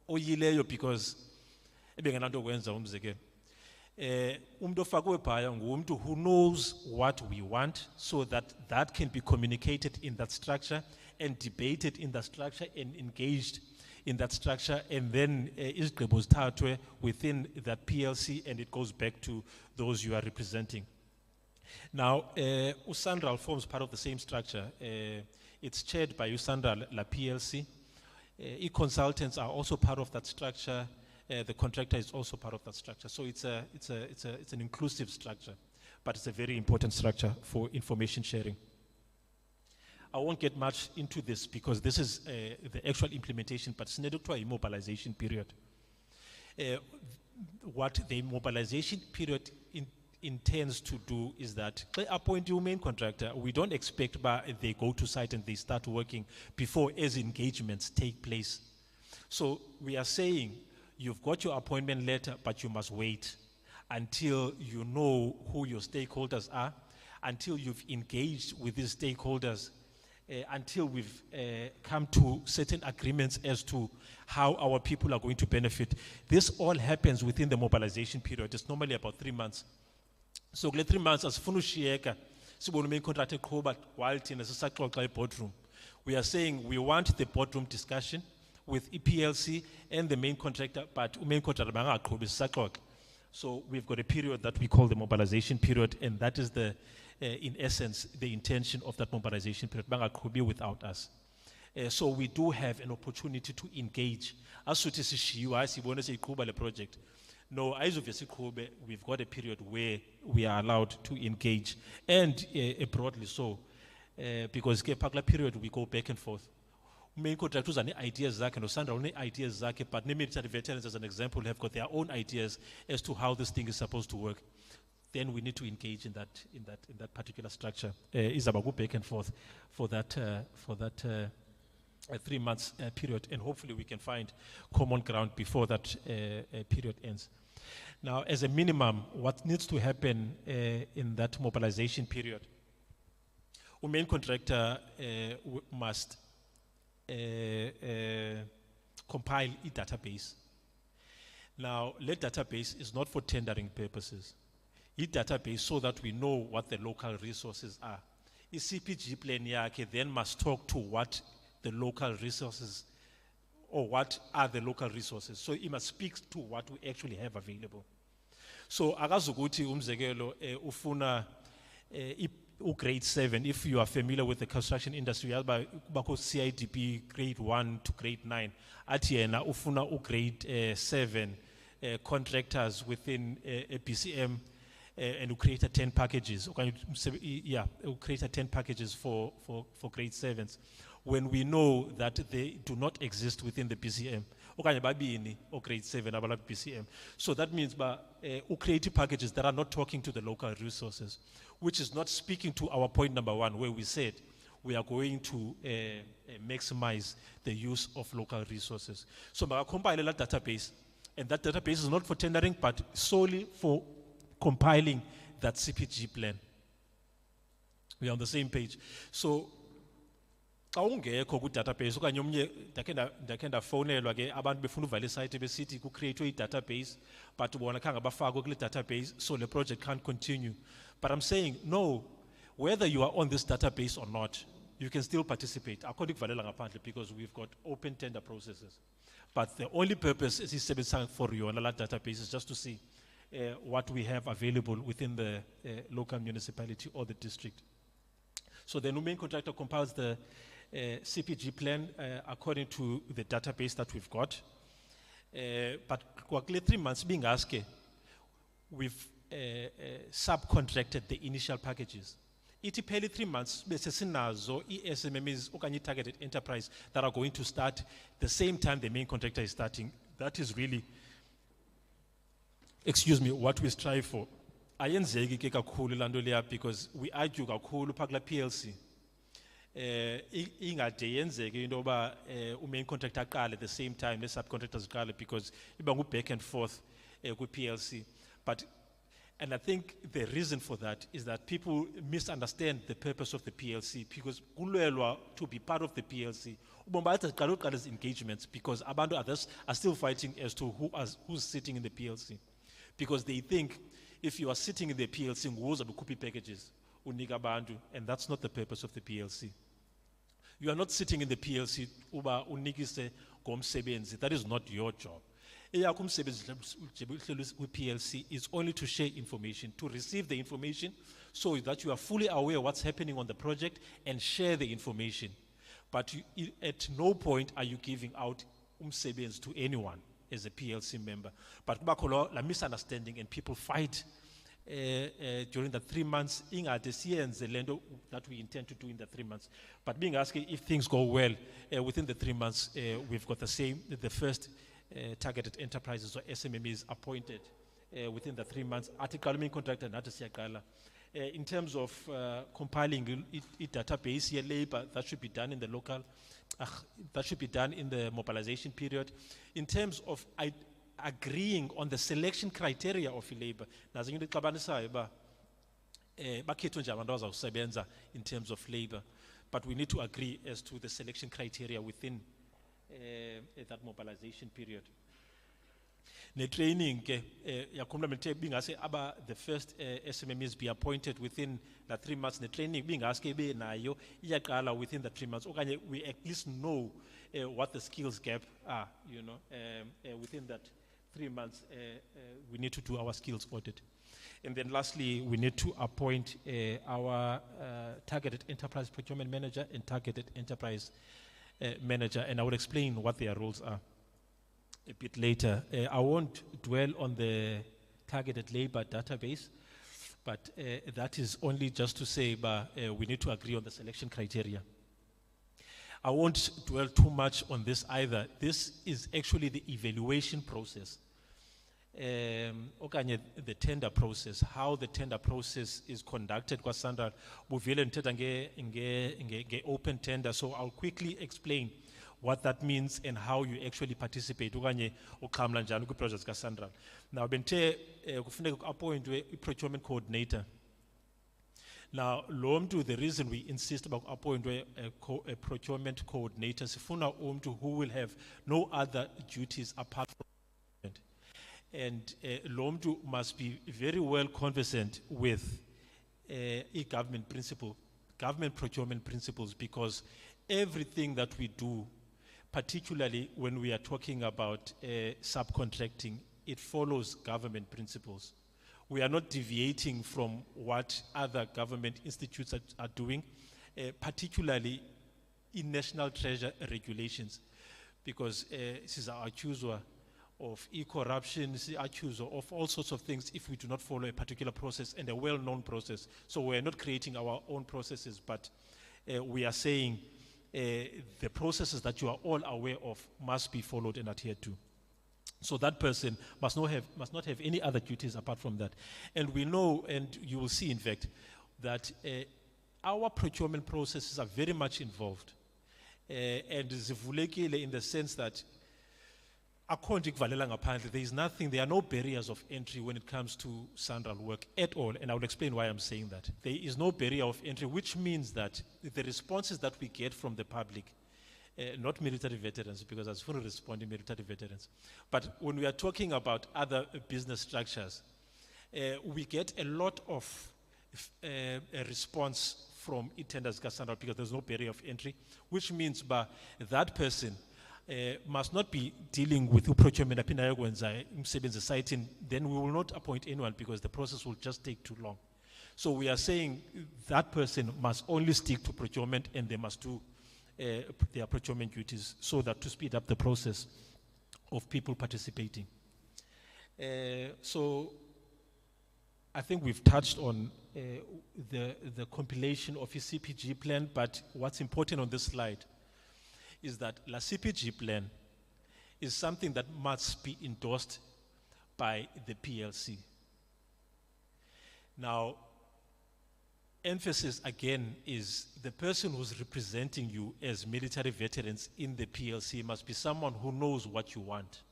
oyileyo because ebengenanto kwenza umzekelo. Umntu ofakwe phaya ngumntu who knows what we want, so that can be communicated in that structure and debated in that structure and engaged in that structure, and then izigqibo zithathwe within that PLC and it goes back to those you are representing. Now, Usandral forms part of the same structure. It's chaired by Usandral, la PLC. E-consultants are also part of that structure. The contractor is also part of that structure. So it's an inclusive structure. but it's a very important structure for information sharing. I won't get much into this because this is the actual implementation, but it's not a mobilization period. What the mobilization period intends to do is that they appoint your main contractor. We don't expect they go to site and they start working before as engagements take place. So we are saying you've got your appointment letter, but you must wait until you know who your stakeholders are, until you've engaged with these stakeholders, until we've come to certain agreements as to how our people are going to benefit. This all happens within the mobilization period. It's normally about 3 months. So 3 months as funushiyeka sibona main contract eqhuba while thina sisaxoxa boardroom. We are saying we want the boardroom discussion with EPLC and the main contractor, but main contractor bangaqhubi sisaxoxa. So we've got a period that we call the mobilization period, and that is the in essence the intention of that mobilization period. Bangaqhubi without us. So we do have an opportunity to engage. As suthi sishiwa sibone seyiqhuba le project. No, we've got a period where we are allowed to engage, and broadly so, because pakla period we go back and forth. Main contractors and ideas zake, no Sandra only ideas zake, but military veterans as an example have got their own ideas as to how this thing is supposed to work. Then we need to engage in that particular structure. Is about go back and forth for that 3 months period, and hopefully we can find common ground before that period ends. Now, as a minimum, what needs to happen in that mobilization period? Our main contractor must compile a database. Now, the database is not for tendering purposes. A database so that we know what the local resources are. A CPG plan yake then must talk to what the local resources, or what are the local resources. So it must speak to what we actually have available. So akazukuthi umzekelo ufuna grade 7, if you are familiar with the construction industry, bako CIDP grade 1 to grade 9. Atiena ufuna grade 7 contractors within a PCM and we created 10 packages. Yeah, we created 10 packages for grade 7s. When we know that they do not exist within the PCM, or grade 7 PCM. So that means we create packages that are not talking to the local resources, which is not speaking to our point number 1, where we said we are going to maximize the use of local resources. So we compile that database, and that database is not for tendering, but solely for compiling that CPG plan. We are on the same page. So xa ungekho ku database okanye omnye ndakhe ndafonelwa ke abantu befuna uvala isite besithi ku create a database but bona khange bafakwe kule database, so the project can't continue. But I'm saying no, whether you are on this database or not, you can still participate according to Valela ngaphandle, because we've got open tender processes. But the only purpose is isebenzisa for you on that database is just to see what we have available within the local municipality or the district. So the main contractor compiles the CPG plan according to the database that we've got. But kwa 3 months being asked, we've subcontracted the initial packages. It pay 3 months, besesinazo SMMEs okanye targeted enterprise that are going to start the same time the main contractor is starting. That is really, excuse me, what we strive for. Ayenzeki ke kakhulu lanto leya, because we argue kakhulu phakla PLC. Ingade yenzeke into yoba main contractor aqale at the same time the subcontractors aqale, because iba ngu back and forth ku PLC. And I think the reason for that is that people misunderstand the purpose of the PLC, because kulelwa to be part of the PLC. Ubomba engagements, because abantu others are still fighting as to who's sitting in the PLC, because they think if you are sitting in the PLC, nguza bukupi packages unika bantu, and that's not the purpose of the PLC. You are not sitting in the PLC uba unikise gomsebenzi. That is not your job. With PLC is only to share information, to receive the information, so that you are fully aware of what's happening on the project and share the information. But at no point are you giving out umsebenzi to anyone as a PLC member. But la misunderstanding, and people fight during the 3 months, that we intend to do in the 3 months. But being asked if things go well within the 3 months, we've got the first targeted enterprises or SMMEs appointed within the 3 months. Article contractor in terms of compiling a database labor, that should be done in the local, that should be done in the mobilization period. In terms of agreeing on the selection criteria of labor, in terms of labor, but we need to agree as to the selection criteria within that mobilization period. The training, the first SMMEs be appointed within the 3 months. The training being asked within the 3 months. We at least know what the skills gap are, within that 3 months. We need to do our skills audit. And then lastly, we need to appoint our targeted enterprise procurement manager and targeted enterprise manager, and I will explain what their roles are a bit later. I won't dwell on the targeted labor database, but that is only just to say we need to agree on the selection criteria. I won't dwell too much on this either. This is actually the evaluation process. The tender process, how the tender process is conducted. Open tender, so I'll quickly explain what that means and how you actually participate. Now, appoint a procurement coordinator. Now, the reason we insist about appointing a procurement coordinator is who will have no other duties apart from procurement. And Lomdu must be very well conversant with government procurement principles, because everything that we do, particularly when we are talking about subcontracting, it follows government principles. We are not deviating from what other government institutes are doing, particularly in national treasure regulations, because this is our accused of e-corruption, accused of all sorts of things if we do not follow a particular process and a well-known process. So we are not creating our own processes, but we are saying the processes that you are all aware of must be followed and adhered to. So that person must not have any other duties apart from that. And we know, and you will see in fact, that our procurement processes are very much involved. And zivulekile in the sense that there is nothing, there are no barriers of entry when it comes to SANRAL work at all, and I will explain why I'm saying that. There is no barrier of entry, which means that the responses that we get from the public, not military veterans, because I was fully responding military veterans, but when we are talking about other business structures, we get a lot of a response from tenders SANRAL because there's no barrier of entry, which means that person must not be dealing with procurement site, then we will not appoint anyone because the process will just take too long. So we are saying that person must only stick to procurement, and they must do their procurement duties, so that to speed up the process of people participating. So I think we've touched on the compilation of a CPG plan, but what's important on this slide is that the CPG plan is something that must be endorsed by the PLC. Now, emphasis again is the person who's representing you as military veterans in the PLC must be someone who knows what you want.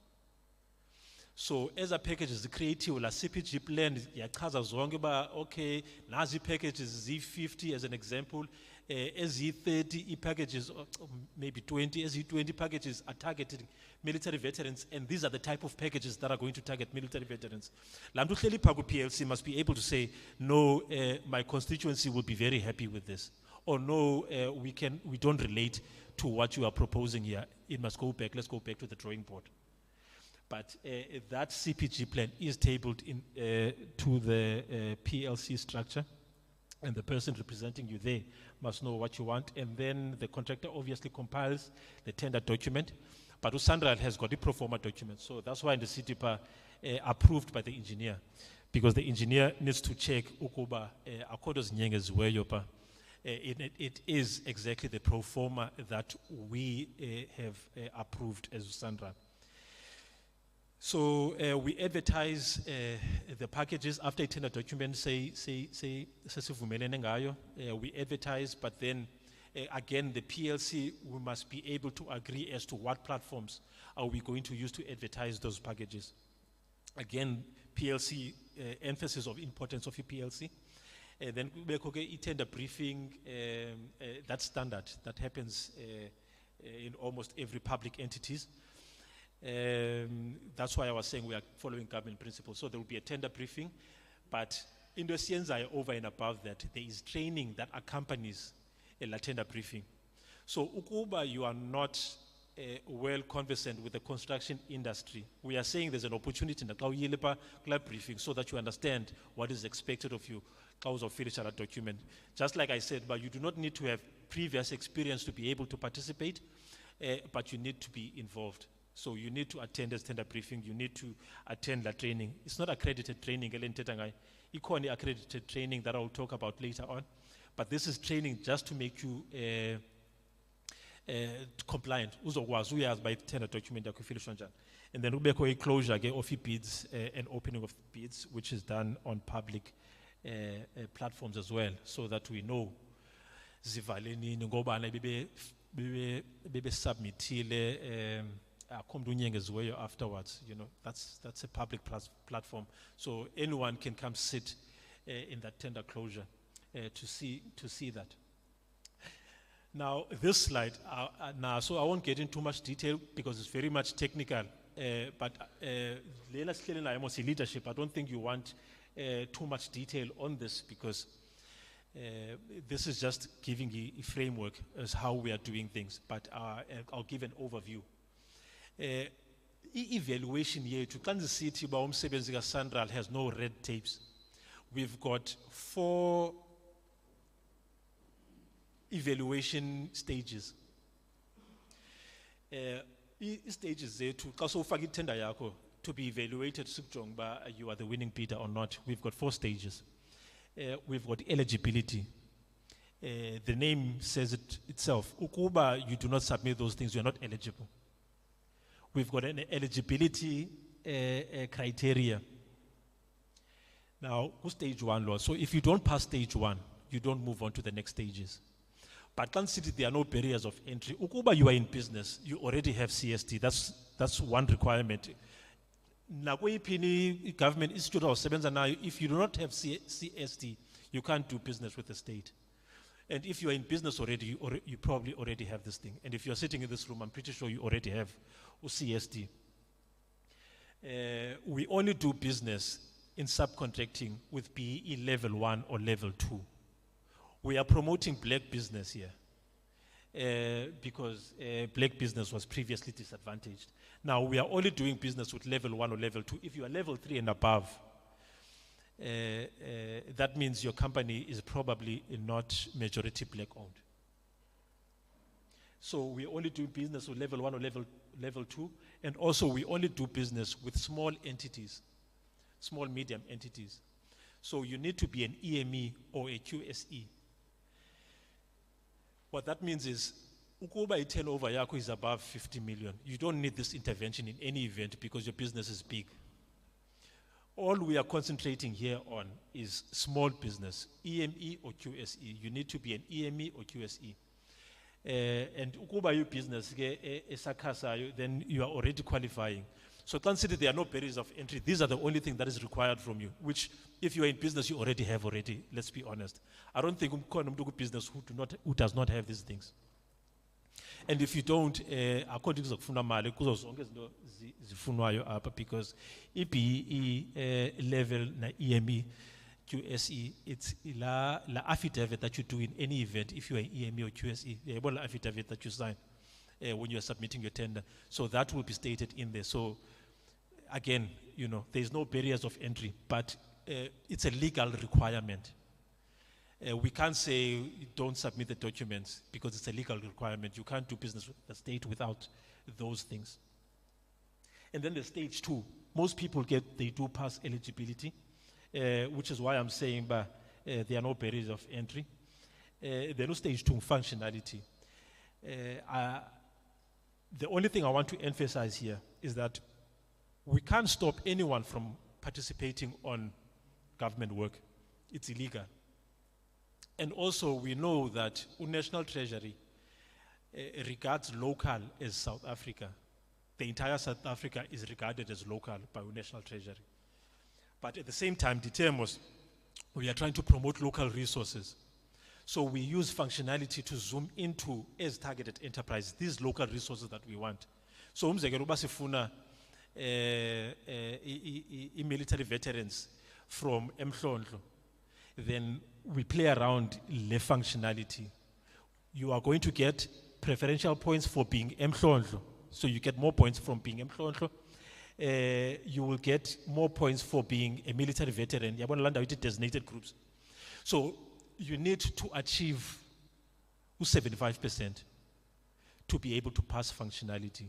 So as a package is creative, la CPG plan yachaza zonke okay, nazi packages Z50 as an example, as E30 packages, maybe 20, as E20 packages are targeting military veterans, and these are the type of packages that are going to target military veterans. Lamdu Pagu PLC must be able to say, no, my constituency will be very happy with this, or no, we don't relate to what you are proposing here. It must go back, let's go back to the drawing board. But that CPG plan is tabled in, to the PLC structure, and the person representing you there must know what you want, and then the contractor obviously compiles the tender document, but SANRAL has got a pro forma document, so that's why in the CTPA approved by the engineer. because the engineer needs to check ukuba akho zinyenge ziweyo pa. It is exactly the pro forma that we have approved as Sandra. So we advertise the packages after a tender document say sesivumelene ngayo. We advertise, but then again the PLC, we must be able to agree as to what platforms are we going to use to advertise those packages. Again, PLC emphasis of importance of a PLC. Then we tender briefing. That's standard. That happens in almost every public entities. That's why I was saying we are following government principles. So there will be a tender briefing, but in the CNZI over and above that, there is training that accompanies a tender briefing. So ukuba you are not well conversant with the construction industry, we are saying there's an opportunity in the club briefing so that you understand what is expected of you cause of finish a document. Just like I said, but you do not need to have previous experience to be able to participate, but you need to be involved. So you need to attend this tender briefing, you need to attend the training. It's not accredited training, it's only accredited training that I'll talk about later on. But this is training just to make you compliant. Uzokwazi by tender document. And then we'll be a closure of bids and opening of bids, which is done on public platforms as well, so that we know zivaleni ngobana bebe submitile afterwards. You know, that's a public platform, so anyone can come sit in that tender closure to see that. Now this slide, so I won't get into too much detail because it's very much technical. But leadership, I don't think you want too much detail on this because this is just giving you a framework as how we are doing things. But I'll give an overview. Evaluation here to Kansas City, Sandral has no red tapes. We've got 4 evaluation stages. Stages there to be evaluated, you are the winning bidder or not. We've got 4 stages. We've got eligibility. The name says it itself. Ukuba, you do not submit those things, you are not eligible. We've got an eligibility criteria. Now, stage 1 law. So if you don't pass stage 1, you don't move on to the next stages. But consider there are no barriers of entry. Ukuba, you are in business, you already have CST. That's one requirement. Government institute or if you do not have CST, you can't do business with the state. And if you are in business already, you probably already have this thing. And if you're sitting in this room, I'm pretty sure you already have CST. We only do business in subcontracting with BEE level 1 or level 2. We are promoting black business here because black business was previously disadvantaged. Now we are only doing business with level 1 or level 2. If you are level 3 and above, that means your company is probably not majority black owned. So we only do business with level 1 or level 2, and also we only do business with small entities, small medium entities. So you need to be an EME or a QSE. What that means is, ukuba turnover yako is above 50 million, you don't need this intervention in any event because your business is big. All we are concentrating here on is small business, EME or QSE. You need to be an EME or QSE. And ukuba your business then you are already qualifying. So consider there are no barriers of entry. These are the only thing that is required from you, which if you are in business, you already have already, let's be honest. I don't think business who does not have these things. And if you don't, according to the because EPE level na EME QSE, it's la affidavit that you do in any event if you are EME or QSE, the affidavit that you sign when you are submitting your tender. So that will be stated in there. So again, you know, there's no barriers of entry, but it's a legal requirement. We can't say don't submit the documents because it's a legal requirement. You can't do business with the state without those things. And then the stage 2, most people they do pass eligibility. which is why I'm saying there are no barriers of entry. There are no stage 2 functionality. The only thing I want to emphasize here is that we can't stop anyone from participating on government work. It's illegal. And also we know that National Treasury regards local as South Africa. The entire South Africa is regarded as local by National Treasury. But at the same time, the term was, we are trying to promote local resources. So we use functionality to zoom into, as targeted enterprise, these local resources that we want. So umzekelo basifuna military veterans from Mhlonhlo, then we play around the functionality. You are going to get preferential points for being Mhlonhlo. So you get more points from being Mhlonhlo. You will get more points for being a military veteran. You want to land designated groups. So you need to achieve 75% to be able to pass functionality.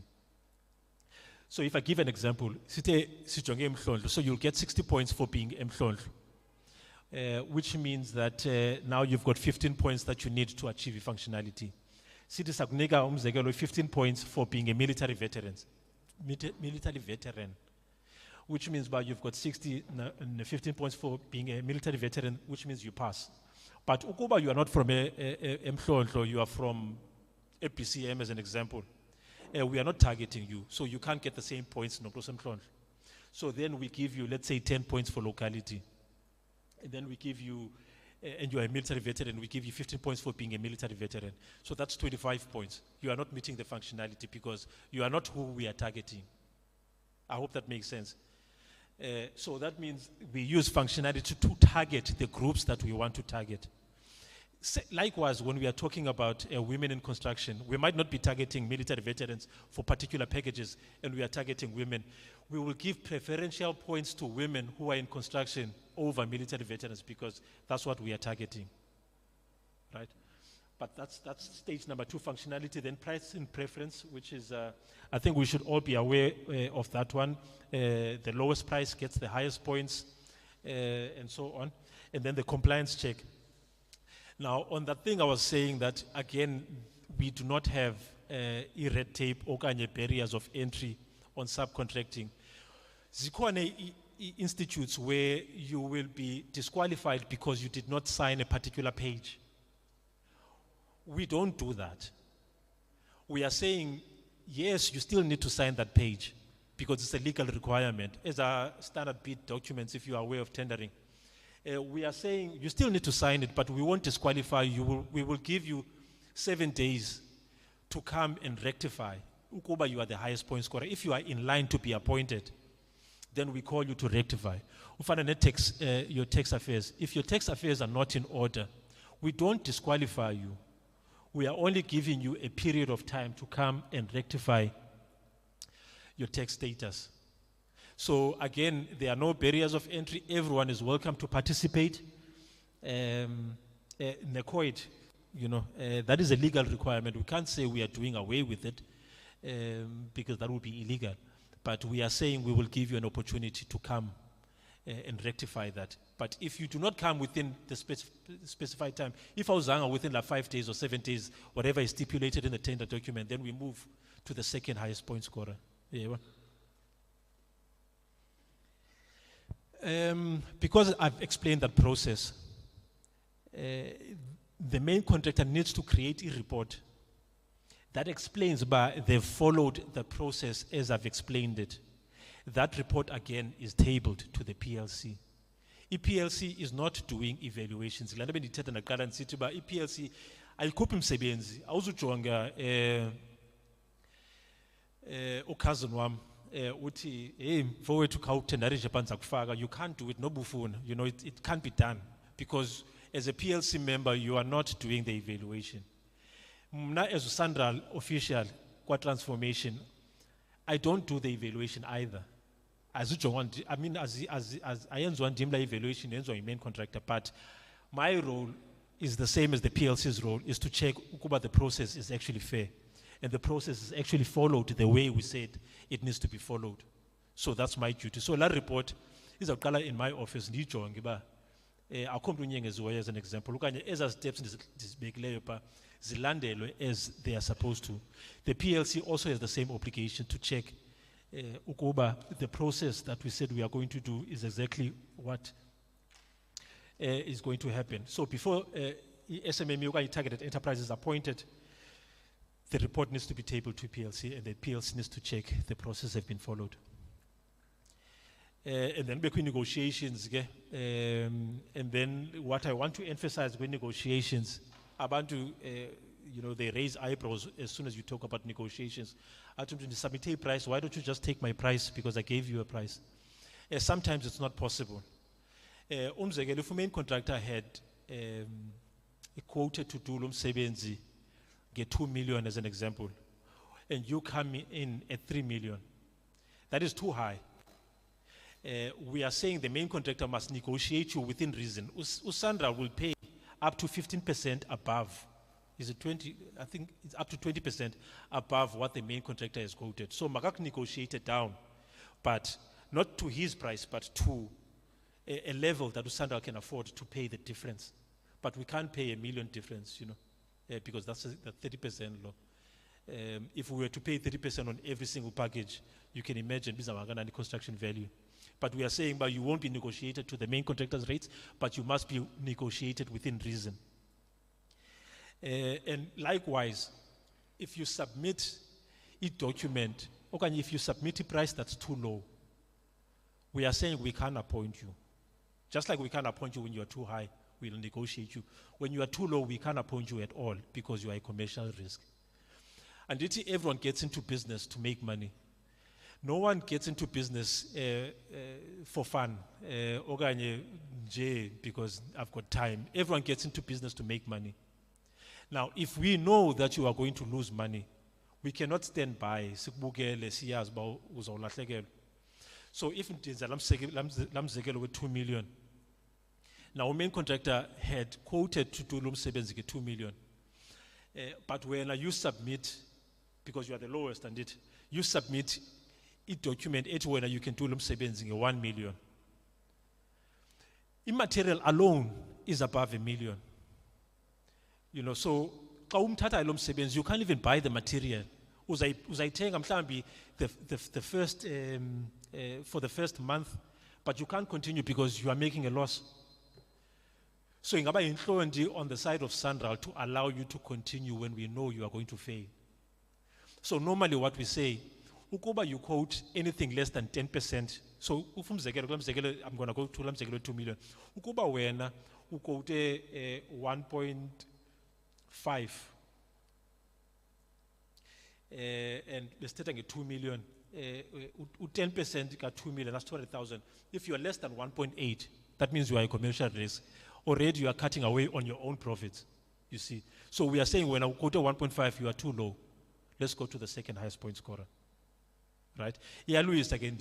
So if I give an example, so you'll get 60 points for being Mhlonhlo, which means that now you've got 15 points that you need to achieve functionality. Sithi sakunika umzekelo 15 points for being a military veteran, which means you've got 60 and 15 points for being a military veteran, which means you pass. But ukuba you are not from Mhlonhlo, you are from a PCM as an example. We are not targeting you, so you can't get the same points in Mhlonhlo. So then we give you, let's say, 10 points for locality. And then we give you, and you are a military veteran, we give you 15 points for being a military veteran. So that's 25 points. You are not meeting the functionality because you are not who we are targeting. I hope that makes sense. So that means we use functionality to target the groups that we want to target. Likewise, when we are talking about women in construction, we might not be targeting military veterans for particular packages, and we are targeting women. We will give preferential points to women who are in construction over military veterans because that's what we are targeting, right? But that's stage number 2 functionality. Then price and preference, which is, I think we should all be aware of that one. The lowest price gets the highest points, and so on. And then the compliance check. Now, on that thing I was saying that, again, we do not have red tape or barriers of entry on subcontracting. Zikhona institutes where you will be disqualified because you did not sign a particular page. We don't do that. We are saying, yes, you still need to sign that page because it's a legal requirement. As our standard bid documents, if you are aware of tendering, we are saying you still need to sign it, but we won't disqualify you. We will give you 7 days to come and rectify. Ukuba, you are the highest point scorer. If you are in line to be appointed, then we call you to rectify. Your tax affairs. If your tax affairs are not in order, we don't disqualify you. We are only giving you a period of time to come and rectify your tax status. So again, there are no barriers of entry. Everyone is welcome to participate. NECOID, that is a legal requirement. We can't say we are doing away with it because that would be illegal. But we are saying we will give you an opportunity to come and rectify that. But if you do not come within the specified time, if I was within 5 days or 7 days, whatever is stipulated in the tender document, then we move to the second highest point scorer. Yeah. Because I've explained that process, the main contractor needs to create a report that explains they've followed the process as I've explained it. That report again is tabled to the PLC. EPLC is not doing evaluations. La ndithetha naqala nsithi ba EPLC ayikhuphi umsebenzi awuzujonga ukazini wami uthi hey mfowethu khawuthendarishe phansi akufaka. You can't do it nobufuna. It can't be done because as a PLC member you are not doing the evaluation. Mna as a central official kwa transformation, I don't do the evaluation either. As I ends one evaluation ends on main contractor, but my role is the same as the PLC's role, is to check ukuba the process is actually fair. And the process is actually followed the way we said it needs to be followed. So that's my duty. So that report, izawuqala in my office ndiyijonge uba akho mntu unyengeziweyo as an example okanye ezaa steps ndizibekileyo phaa zilandelwe as they are supposed to. The PLC also has the same obligation to check ukuba the process that we said we are going to do is exactly what is going to happen. So before SMME okanye targeted enterprise is appointed, the report needs to be tabled to PLC and the PLC needs to check the process have been followed. And then between negotiations, and then what I want to emphasize with negotiations, abantu, they raise eyebrows as soon as you talk about negotiations. I told them to submit a price. Why don't you just take my price because I gave you a price? Sometimes it's not possible. If a main contractor had quoted to do umsebenzi, get 2 million as an example, and you come in at 3 million, that is too high. We are saying the main contractor must negotiate you within reason. Usandra will pay up to 15% above. Is it 20? I think it's up to 20% above what the main contractor has quoted. So Magak negotiated down, but not to his price, but to a level that Usandra can afford to pay the difference. But we can't pay $1 million difference, because that's the 30% law. If we were to pay 30% on every single package, you can imagine the construction value. But we are saying, but you won't be negotiated to the main contractor's rates, but you must be negotiated within reason. And likewise, if you submit a document, or if you submit a price that's too low, we are saying we can't appoint you. Just like we can't appoint you when you are too high, we'll negotiate you. When you are too low, we can't appoint you at all because you are a commercial risk. And everyone gets into business to make money. No one gets into business for fun, because I've got time. Everyone gets into business to make money. Now, if we know that you are going to lose money, we cannot stand by. So if with 2 million, now our main contractor had quoted to do lumsebenzi 2 million, but when you submit, because you are the lowest and you submit a document when you can do lumsebenzi 1 million. Immaterial alone is above 1 million. So you can't even buy the material. The first for the first month, but you can't continue because you are making a loss. So ingaba influence on the side of Sandral to allow you to continue when we know you are going to fail. So normally what we say, ukuba you quote anything less than 10%. So I'm going to go to 2 million. Ukuba wena quote 1.5 and let's take 2 million. 10% got 2 million, that's 200,000. If you are less than 1.8, that means you are a commercial risk. Already you are cutting away on your own profits, you see. So we are saying when I go to 1.5, you are too low. Let's go to the second highest point scorer. Right? Yeah, Louis again,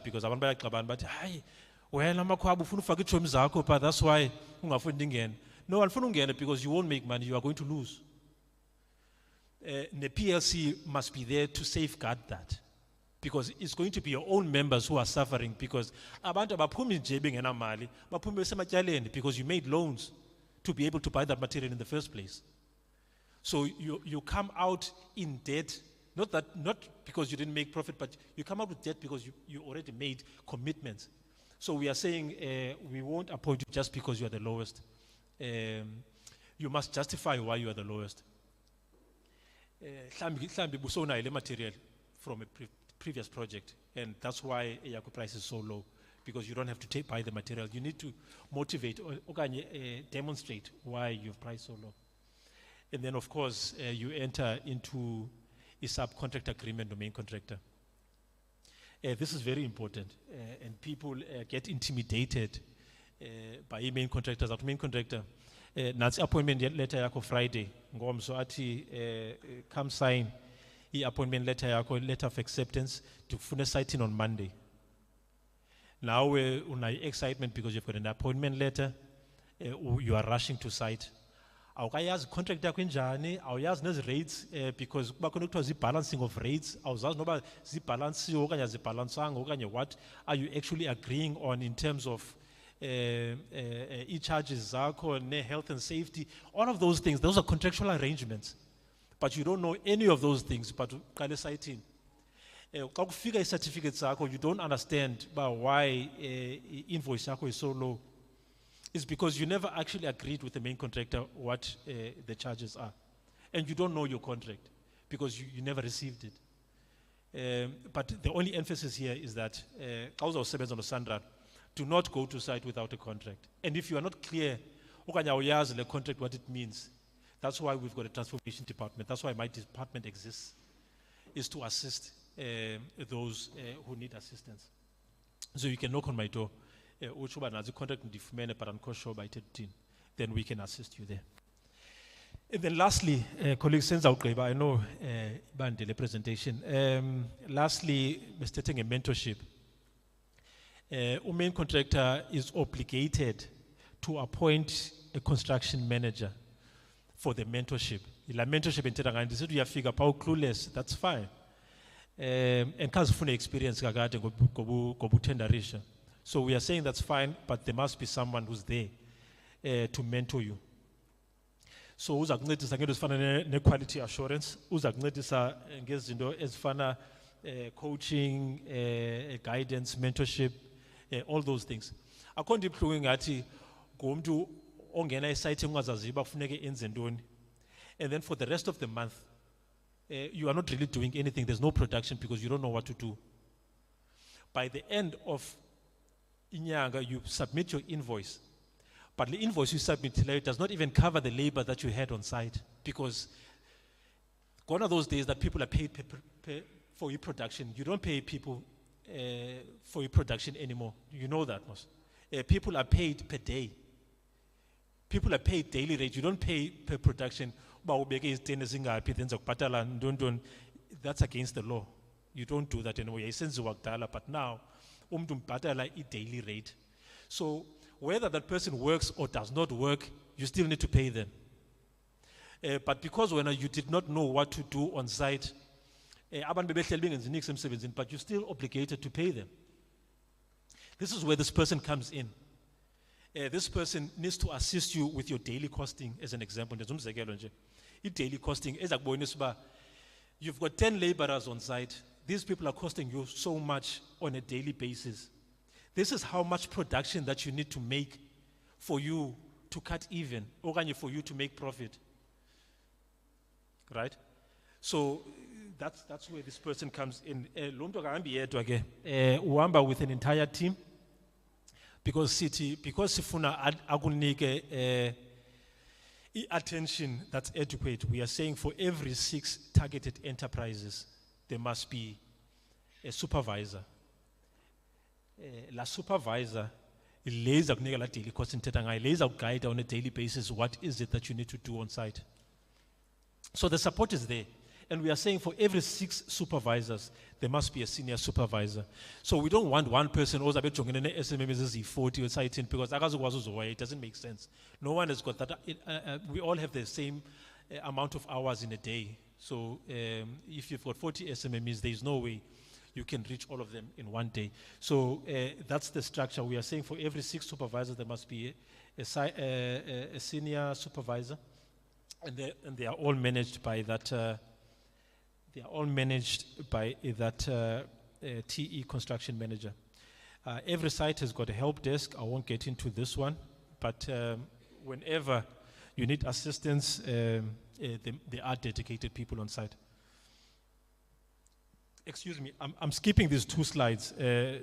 because I'm back, but hi, well, I'm a but that's why I'm funding again. No, I'm funding again because you won't make money, you are going to lose. The PLC must be there to safeguard that. Because it's going to be your own members who are suffering because because you made loans to be able to buy that material in the first place. So you come out in debt, not because you didn't make profit, but you come out with debt because you already made commitments. So we are saying we won't appoint you just because you are the lowest. You must justify why you are the lowest. Material from a previous project, and that's why Yaku price is so low, because you don't have to buy the material. You need to motivate or demonstrate why you've priced so low. And then, of course, you enter into a subcontract agreement with the main contractor. This is very important, and people get intimidated by main contractors. At main contractor, Nancy appointment letter yako Friday. So ati come sign. Appointment letter of acceptance to fune sighting on Monday. Now we're on excitement because you've got an appointment letter, you are rushing to site. awukayazi contract yakho injani, awuyazi nezi rates because kuba khona kuthiwa zi-balancing of rates, awuzazi noba zibhalansiwe okanye azibhalanswanga okanye what are you actually agreeing on in terms of e-charges zakho, health and safety, all of those things, those are contractual arrangements. But you don't know any of those things, but uqale esayithini. Xa kufika i-certificate zakho, you don't understand why invoice yakho is so low. It's because you never actually agreed with the main contractor what the charges are. And you don't know your contract because you never received it. But the only emphasis here is that do not go to site without a contract. And if you are not clear, the contract, what it means, that's why we've got a transformation department. That's why my department exists, is to assist those who need assistance. So you can knock on my door. Contract then we can assist you there. And then lastly, colleagues, since I know the presentation. Lastly, we're starting a mentorship. Main contractor is obligated to appoint a construction manager for the mentorship. La mentorship in Terangani, this is you figure power clueless, that's fine. And cause for experience go tenderisha. So we are saying that's fine, but there must be someone who's there to mentor you. So uzakuncedisa ngento ezifana ne-quality assurance, uzakuncedisa ngezinto ezifana coaching, guidance, mentorship, all those things. Akho nto ibuhlungu ngathi ngumntu ongena esayithini ungazaziba kufuneke enze ntoni. And then for the rest of the month, you are not really doing anything. There's no production because you don't know what to do. By the end of inyanga, you submit your invoice. But the invoice you submit does not even cover the labor that you had on site, because one of those days that people are paid for your production, you don't pay people for your production anymore. You know that, most. People are paid per day. People are paid daily rate. You don't pay per production. That's against the law. You don't do that anymore. But now, a daily rate. So whether that person works or does not work, you still need to pay them. But because when you did not know what to do on site, but you're still obligated to pay them. This is where this person comes in. This person needs to assist you with your daily costing, as an example. Daily costing, you've got 10 laborers on site. These people are costing you so much on a daily basis. This is how much production that you need to make for you to cut even, or for you to make profit. Right? So that's where this person comes in. Uamba with an entire team, because sifuna akunike attention that's adequate. We are saying for every 6 targeted enterprises, there must be a supervisor. La supervisor lays out daily cost in Tetangai, lays out guide on a daily basis what is it that you need to do on site. So the support is there. And we are saying for every 6 supervisors, there must be a senior supervisor. So we don't want one person who's a bit SMMs 40 or site because it doesn't make sense. No one has got that. We all have the same amount of hours in a day. So if you've got 40 SMMs, there's no way you can reach all of them in one day. So that's the structure. We are saying for every 6 supervisors, there must be a senior supervisor, and they are all managed by that. They are all managed by that TE construction manager. Every site has got a help desk. I won't get into this one, but whenever you need assistance, there are dedicated people on site. Excuse me, I'm skipping these 2 slides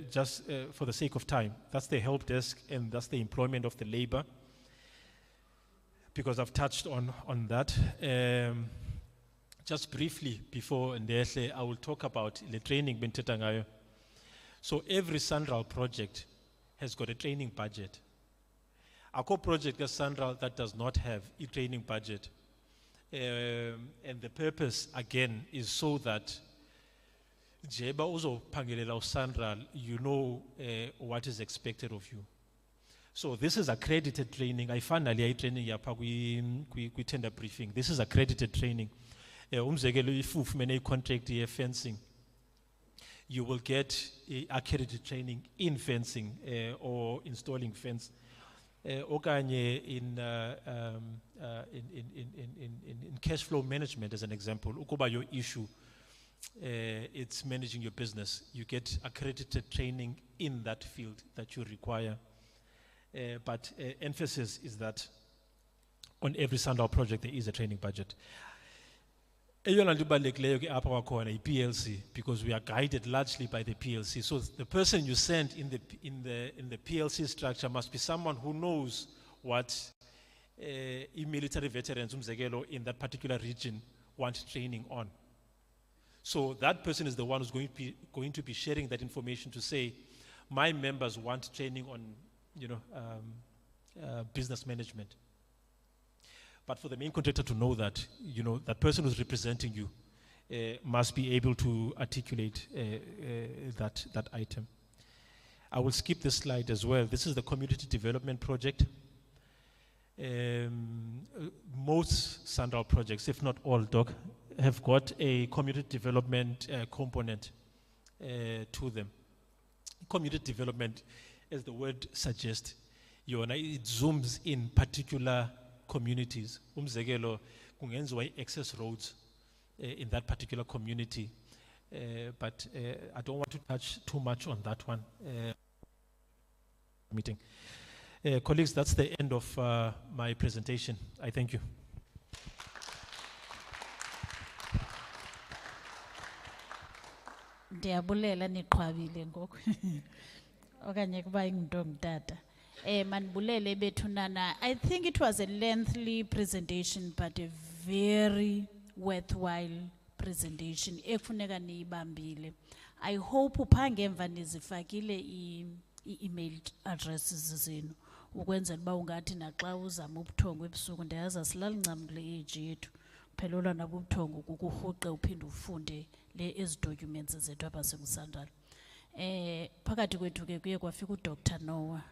just for the sake of time. That's the help desk and that's the employment of the labor, because I've touched on that. Just briefly before Ndeshe, I will talk about the training. So every Sandral project has got a training budget. A co-project as Sandral that does not have a training budget. And the purpose, again, is so that Jeba uzo pangelela Sandral, you know what is expected of you. So this is accredited training. I finally training yapha kwi tender briefing. This is accredited training. Umzekelo if ufumene contract ye fencing, you will get accredited training in fencing or installing fence. Okanye in cash flow management as an example. Ukuba your issue it's managing your business. You get accredited training in that field that you require. But emphasis is that on every Sundown project there is a training budget. Eyona nto ibalulekileyo ke apha kwakhona i-PLC, because we are guided largely by the PLC. So the person you send in the PLC structure must be someone who knows what military veterans umzekelo in that particular region want training on. So that person is the one who's going to be sharing that information to say, my members want training on, business management. But for the main contractor to know that, that person who's representing you must be able to articulate that item. I will skip this slide as well. This is the community development project. Most Sundown projects, if not all, Doc, have got a community development component to them. Community development, as the word suggests, it zooms in particular communities. Umzekelo kungenziwa access roads in that particular community, but I don't want to touch too much on that one. Meeting. Colleagues, that's the end of my presentation. I thank you. Ndiyabulela niqhwabile ngoku. Okanye kuba ingumntu ongutata. Manibulele bethunana. I think it was a lengthy presentation but a very worthwhile presentation ekufuneka niyibambile. I hope uphange emva nizifakile i-email addresses zenu ukwenzela uba ungathi naxa uzama ubuthongo ebusuku ndiyazi asilali ncam kule age yethu. Phelola nabo ubuthongo kukurhuqe uphinde ufunde ezi documents zethu apha sengusandala. Phakathi kwethu ke kuye kwafika uDr. Noah.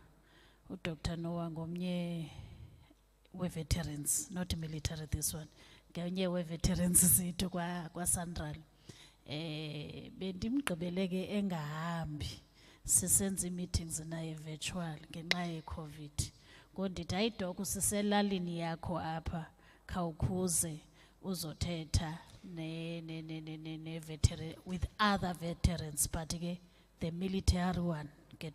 uDr. Noah ngomnye we-veterans, not military this one. Ngomnye we-veterans zethu kwa-Central. Bendimgqibele ke engahambi. Sisenza meetings naye virtual ngenxa ye-COVID. Ngondithi hayi doc usiselalini yakho apha khawukhuze uzothetha with other veterans, but the military one,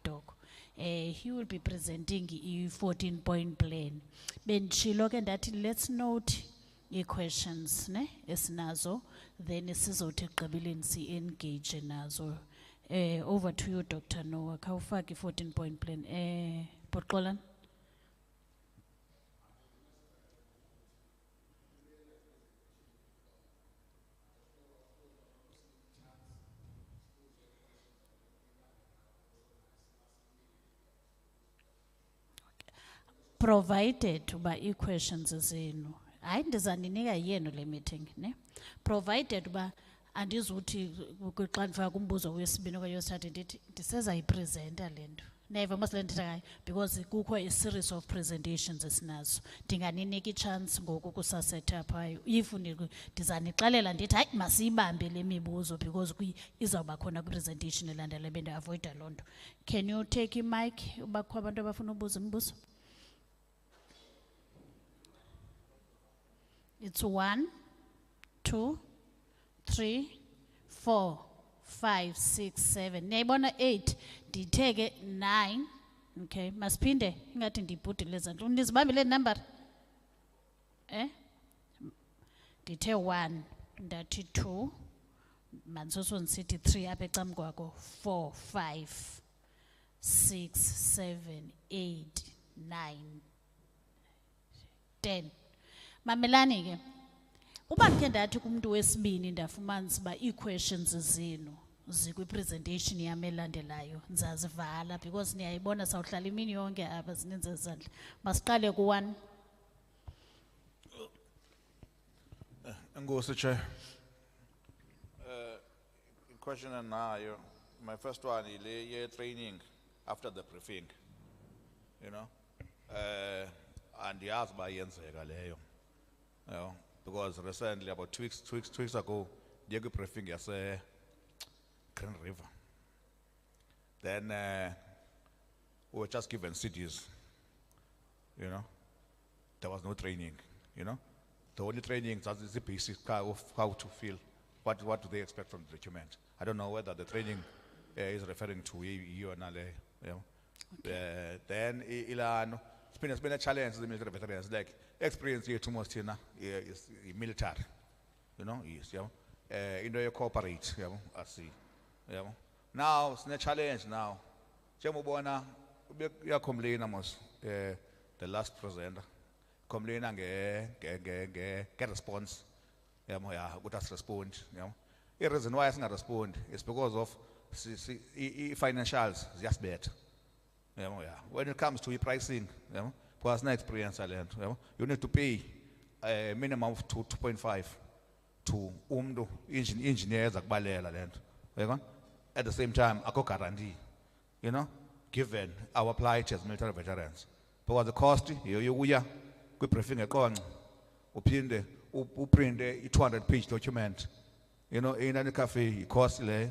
doc. He will be presenting a 14-point plan. Benchilo ke ndathi let's note questions ne esinazo, then sizothi egqibeleni si-engage nazo. Over to you, Dr. Noah. Khawufake 14-point plan. Potqolani. Provided by questions zenu. Hayi ndizaninika yenu le meeting, ne? Provided ba andizuthi xa ndifaka umbuzo wesibini okanye wesithathu ndithi ndisezayipresenta le nto. Neva masilenditha ngayo because kukho a series of presentations esinazo. Ndinganinika i-chance ngoku kusasetha phayo. If ndizanixelela ndithi hayi masiyibambe le mibuzo because izawuba khona kwi-presentation elandela benda-avoida loo nto. Can you take i-mic ubakho abantu abafuna ubuza imibuzo? It's 1, 2, 3, 4, 5, 6, 7. Niyayibona 8. Nditheke 9. Okay, masiphinde ingathi ndibhudile ezandla. Nizibambile number. Ndithe 1, ndathi 2. Mansoso ndisithi 3 apha ecam kwakho. 4, 5, 6, 7, 8, 9, 10. Mamelani ke. Uba ndikhe ndathi kumuntu wesibini ndafumanisa uba ii-questions zenu zikwi-presentation yam elandelayo ndizazivala because niyayibona sawuhlala imini yonke apha zininzi ezandla. Masiqale ku-1. Enkosi Chair. Question anayo. My first one is training after the briefing. andiyazi uba iyenzeka leyo. You know, because recently about 2 weeks ago, ndiye kwi-briefing yase Green River. Then we were just given CDs. You know, there was no training. You know, the only training is the basic of how to feel. What do they expect from the document? I don't know whether the training is referring to you and Ale. You know, then it's been a challenge to the military veterans. Like experience here too much is military. You know, is you cooperate. You know, I see. You know, now it's a challenge now. Jemubona, we are complaining almost the last presenter. Complaining get response. Yeah, what has respond? You know, the reason why I not respond is because of financials just bad. You know, when it comes to pricing, you know, personal experience I learned. You need to pay a minimum of 2.5 to engineers at Balela land. At the same time, I guarantee, you know, given our plight as military veterans. Because the cost, we prefer a con, print a 200-page document. You know, in any cafe, it costs less.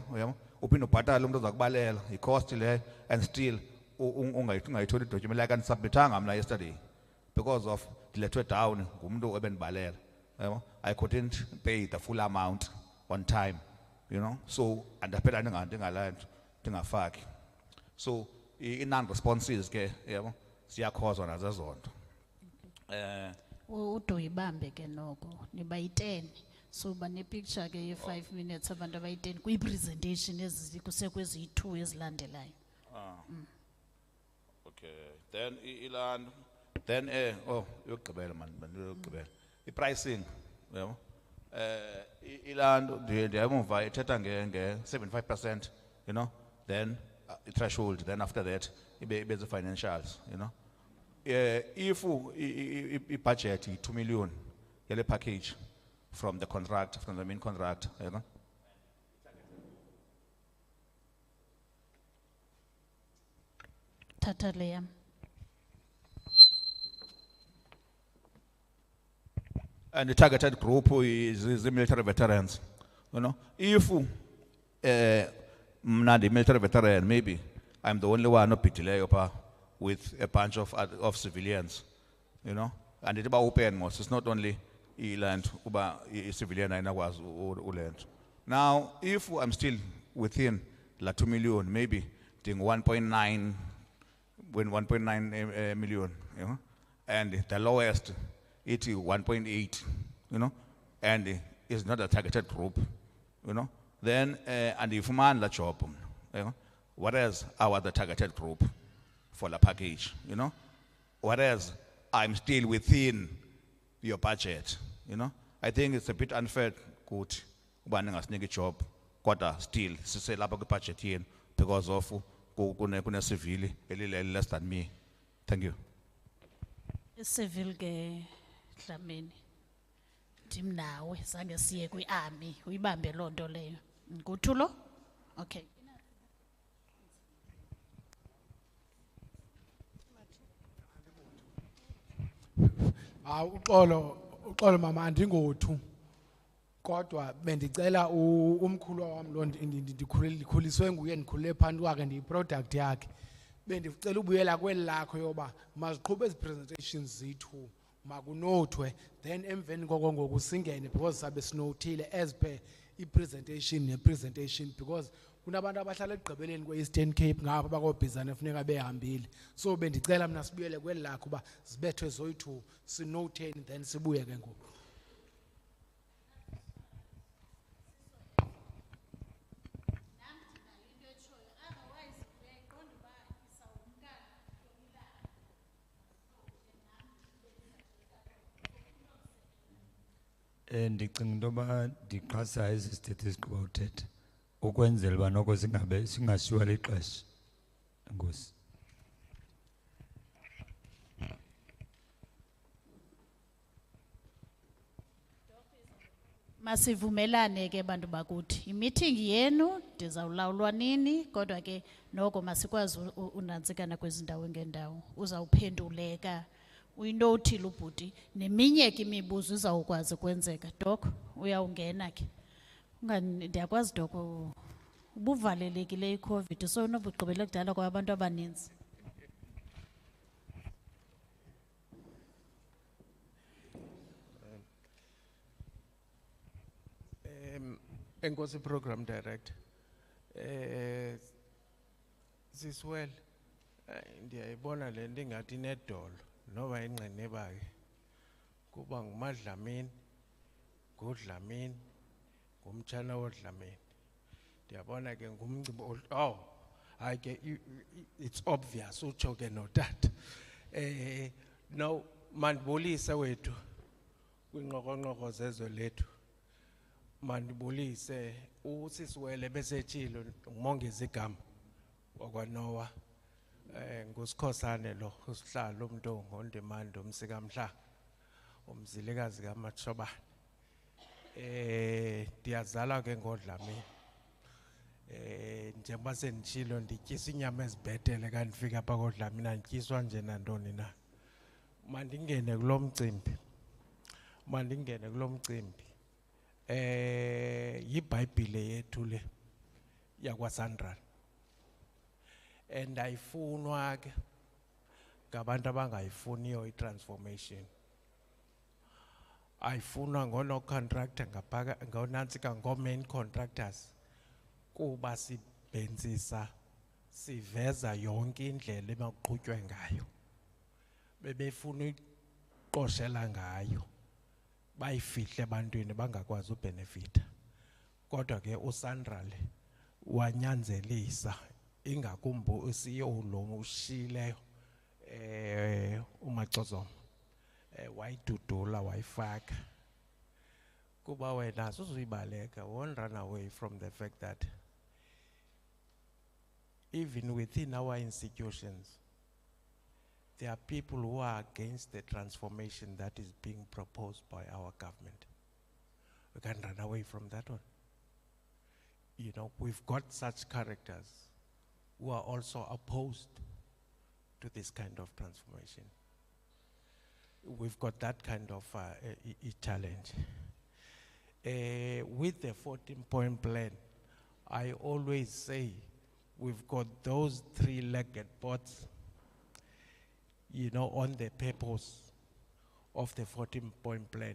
Open a patalum to the Balela, it costs less, and still, I told it document like and submit yesterday because of the letter down, I couldn't pay the full amount one time. You know, so and the penalty I learned thing a fuck. So in non-responses, see a cause on as a zone. Utoyibambe ke noko nibayitene so bane picture ke 5 minutes abantu abayitene kwi presentation ezikusekwezi 2 ezilandelayo. Okay, then yokugqibela man yokugqibela I pricing, you know. Iland ndiyamva ithetha nge 75%, you know, then threshold, then after that ibe the financials, you know. If a budget is 2 million, yellow package from the contract, from the main contract, you know. Tataliam. And the targeted group is the military veterans, you know. If not the military veteran, maybe I'm the only one up with a bunch of civilians, you know. And it's about open most. It's not only land, civilian I was land. Now, if I'm still within la 2 million, maybe think 1.9 million, you know, and the lowest it is 1.8, you know, and it's not a targeted group, you know. Then and if man la job, you know, whereas our the targeted group for the package, you know, whereas I'm still within your budget, you know. I think it's a bit unfair. Good, one a sneaky job, quarter still say la budget here because of kuna civil less than me. Thank you. Civil ge Dlamini. Dimnawe zange siye kwi army uyibambe lonto leyo. Nguthulo? Okay. Uxolo mama andingothu. Kodwa bendicela umkhulu wami lo ndikhuliswe nguye ndikhulele phansi kwakhe ndiyiproduct yakhe. Bendicela ubuyela kweli lakho yoba maziqhube ezi presentations zethu makunothwe then emveni koko ngoku singene because sabe sinothile as per I-presentation ne-presentation because kunabantu abahlala egqibeleni kwe-Eastern Cape ngapha bakobhizana funeka behambile. So bendicela mina sibuyele kweli lakho uba zibethwe zoyi-2 sinotheni then sibuye ke ngoku. Ndicinga into yoba ndixhasa ezi sithethe esigqiba uthetha ukwenzela uba noko singashiywa lixesha. Enkosi. Masivumelane ke bantu bakuthi i-meeting yenu COVID izawulawulwa nini, kodwa ke noko masikwazi unantsikana kwezindawo ngendawo. Uzawuphenduleka. Uyinothile ubhuti neminye ke imibuzo izawukwazi kwenzeka. Doc, uyawungena ke. Ndiyakwazi Doc ubuvalelekile iCovid so nobugqibela kudala kwabantu abaninzi. Enkosi Program Director. Siswell. Ndiyayibona le nto ingathi inedolo noba inqeneba ke. Kuba nguMadlamini, nguDlamini, ngumtshana woDlamini. Ndiyabona ke ngumcimbi hayi ke it's obvious utsho ke notata. No mandibulise wethu kwinqoqonqoqo zezwe lethu. Mandibulise usisiwele besetshilo ngumongeza igama wakwaNowa ngusikhosane lo usihlalo umuntu ngondemande umsikamhla umzilikazi kaMatshobane. Ndiyazala ke ngoDlamini. Njengoba senditshilo ndityisa inyama ezibhetele kandifika apha koDlamini andityiswa nje nantoni na. Mandingene kulo mcimbi. Mandingene kulo mcimbi. YiBhayibhile yethu le yakwaSandral. And ayifunwa ke ngabantu abangayifuniyo itransformation. Ayifunwa ngono contractor ngonantsika ngo-main contractors kuba sibhenzisa siveza yonke indlela emakuqhutywe ngayo. Bebefuna uyiqoshela ngayo. Bayifihle ebantwini bangakwazi ubenefita. Kodwa ke uSandral wanyanzelisa ingakumbi uCEO lo ushileyo uMacozomo wayidudula wayifaka. Kuba wena asuzuyibaleka, won't run away from the fact that even within our institutions there are people who are against the transformation that is being proposed by our government. We can't run away from that one. You know, we've got such characters who are also opposed to this kind of transformation. We've got that kind of challenge. With the 14-point plan, I always say we've got those three-legged boats, you know, on the purpose of the 14-point plan,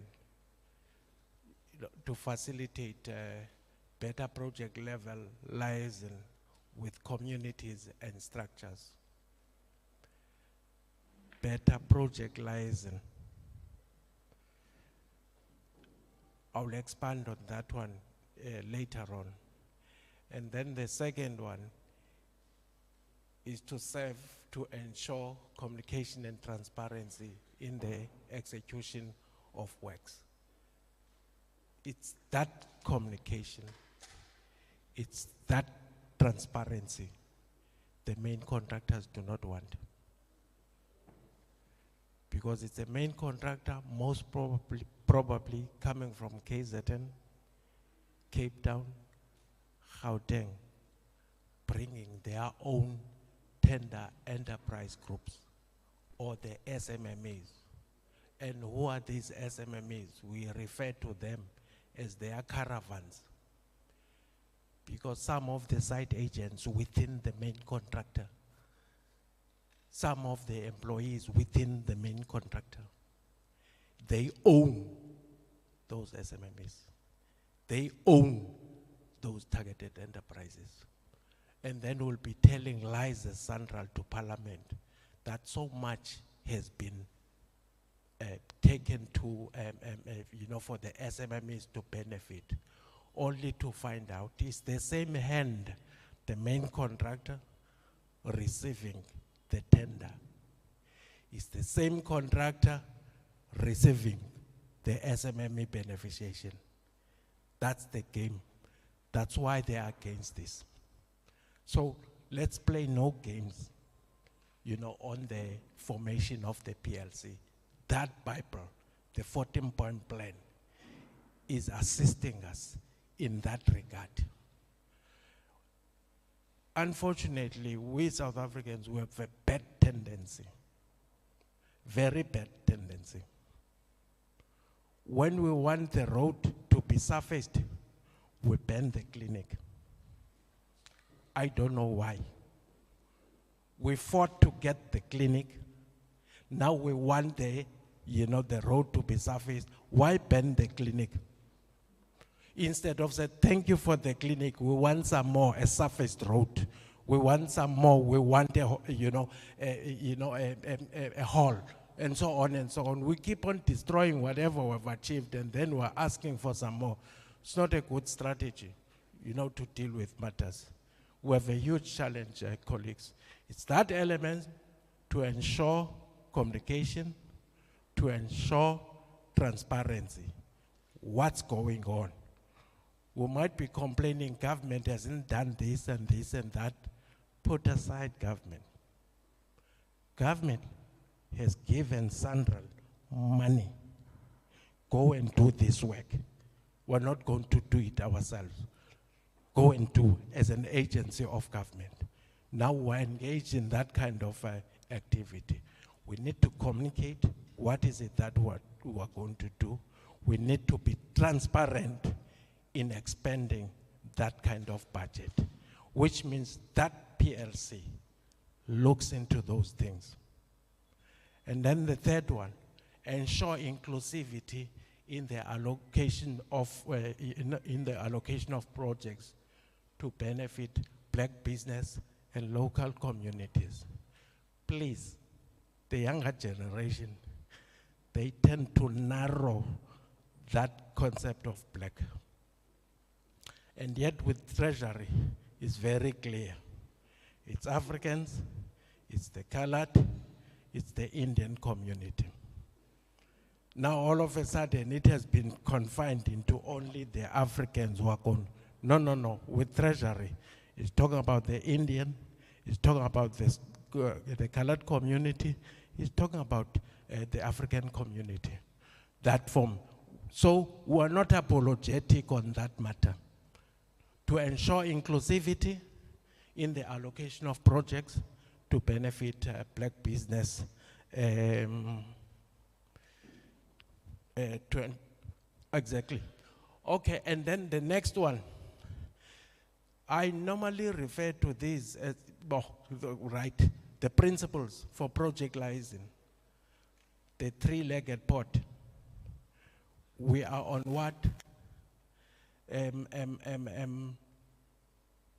you know, to facilitate better project level liaison with communities and structures. Better project liaison. I'll expand on that one later on. And then the second one is to serve to ensure communication and transparency in the execution of works. It's that communication, it's that transparency the main contractors do not want. Because it's a main contractor, most probably coming from KZN, Cape Town, Gauteng, bringing their own tender enterprise groups or the SMMEs. And who are these SMMEs? We refer to them as their caravans. Because some of the site agents within the main contractor, some of the employees within the main contractor, they own those SMMEs. They own those targeted enterprises. And then we'll be telling lies as Central to Parliament that so much has been taken to, you know, for the SMMEs to benefit, only to find out it's the same hand, the main contractor, receiving the tender. It's the same contractor receiving the SMME beneficiation. That's the game. That's why they are against this. So let's play no games, you know, on the formation of the PLC. That Bible, the 14-point plan, is assisting us in that regard. Unfortunately, we South Africans, we have a bad tendency, very bad tendency. When we want the road to be surfaced, we ban the clinic. I don't know why. We fought to get the clinic. Now we want the road to be surfaced. Why ban the clinic? Instead of saying, thank you for the clinic, we want some more, a surfaced road. We want some more, we want a hall, and so on and so on. We keep on destroying whatever we've achieved, and then we're asking for some more. It's not a good strategy, to deal with matters. We have a huge challenge, colleagues. It's that element to ensure communication, to ensure transparency. What's going on? We might be complaining government hasn't done this and this and that. Put aside government. Government has given Central money. Go and do this work. We're not going to do it ourselves. Go and do as an agency of government. Now we're engaged in that kind of activity. We need to communicate what is it that we are going to do. We need to be transparent in expending that kind of budget, which means that PLC looks into those things. And then the third one, ensure inclusivity in the allocation of projects to benefit black business and local communities. Please, the younger generation, they tend to narrow that concept of black. And yet with Treasury, it's very clear. It's Africans, it's the colored, it's the Indian community. Now all of a sudden it has been confined into only the Africans who are gone. No. With Treasury, it's talking about the Indian, it's talking about the colored community, it's talking about the African community. That form. So we're not apologetic on that matter. To ensure inclusivity in the allocation of projects to benefit black business. Exactly. Okay, and then the next one. I normally refer to these as, the principles for project liaison. The three-legged pot. We are on what?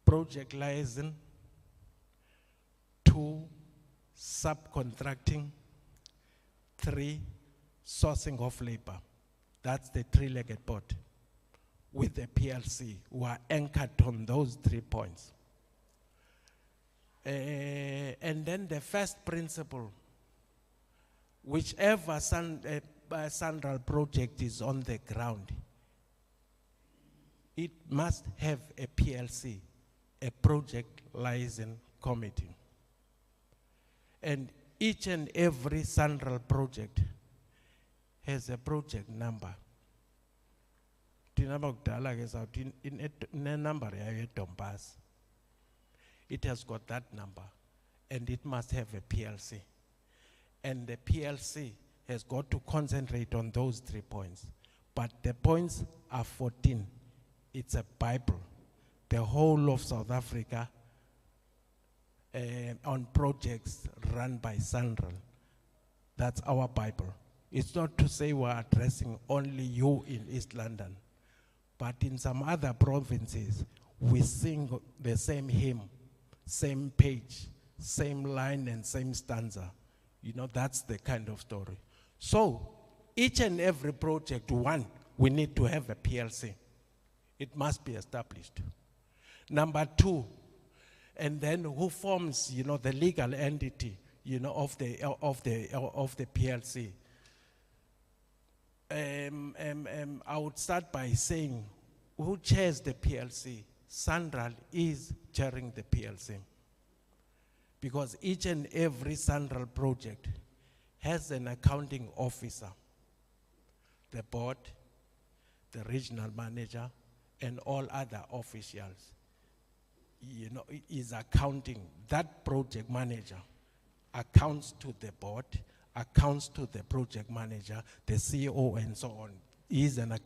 Project liaison, 2, subcontracting, 3, sourcing of labor. That's the three-legged pot. With the PLC, we are anchored on those 3 points. And then the first principle, whichever central project is on the ground, it must have a PLC, a project liaison committee. And each and every central project has a project number. It has got that number, and it must have a PLC. And the PLC has got to concentrate on those 3 points. But the points are 14. It's a Bible. The whole of South Africa on projects run by Central. That's our Bible. It's not to say we're addressing only you in East London, but in some other provinces, we sing the same hymn, same page, same line and same stanza. That's the kind of story. So each and every project, one, we need to have a PLC. It must be established. Number 2, and then who forms, the legal entity, of the PLC. I would start by saying, who chairs the PLC? Central is chairing the PLC. Because each and every Central project has an accounting officer, the board, the regional manager, and all other officials. no, is accounting. That project manager accounts to the board, accounts to the project manager, the CEO and so on. He is an account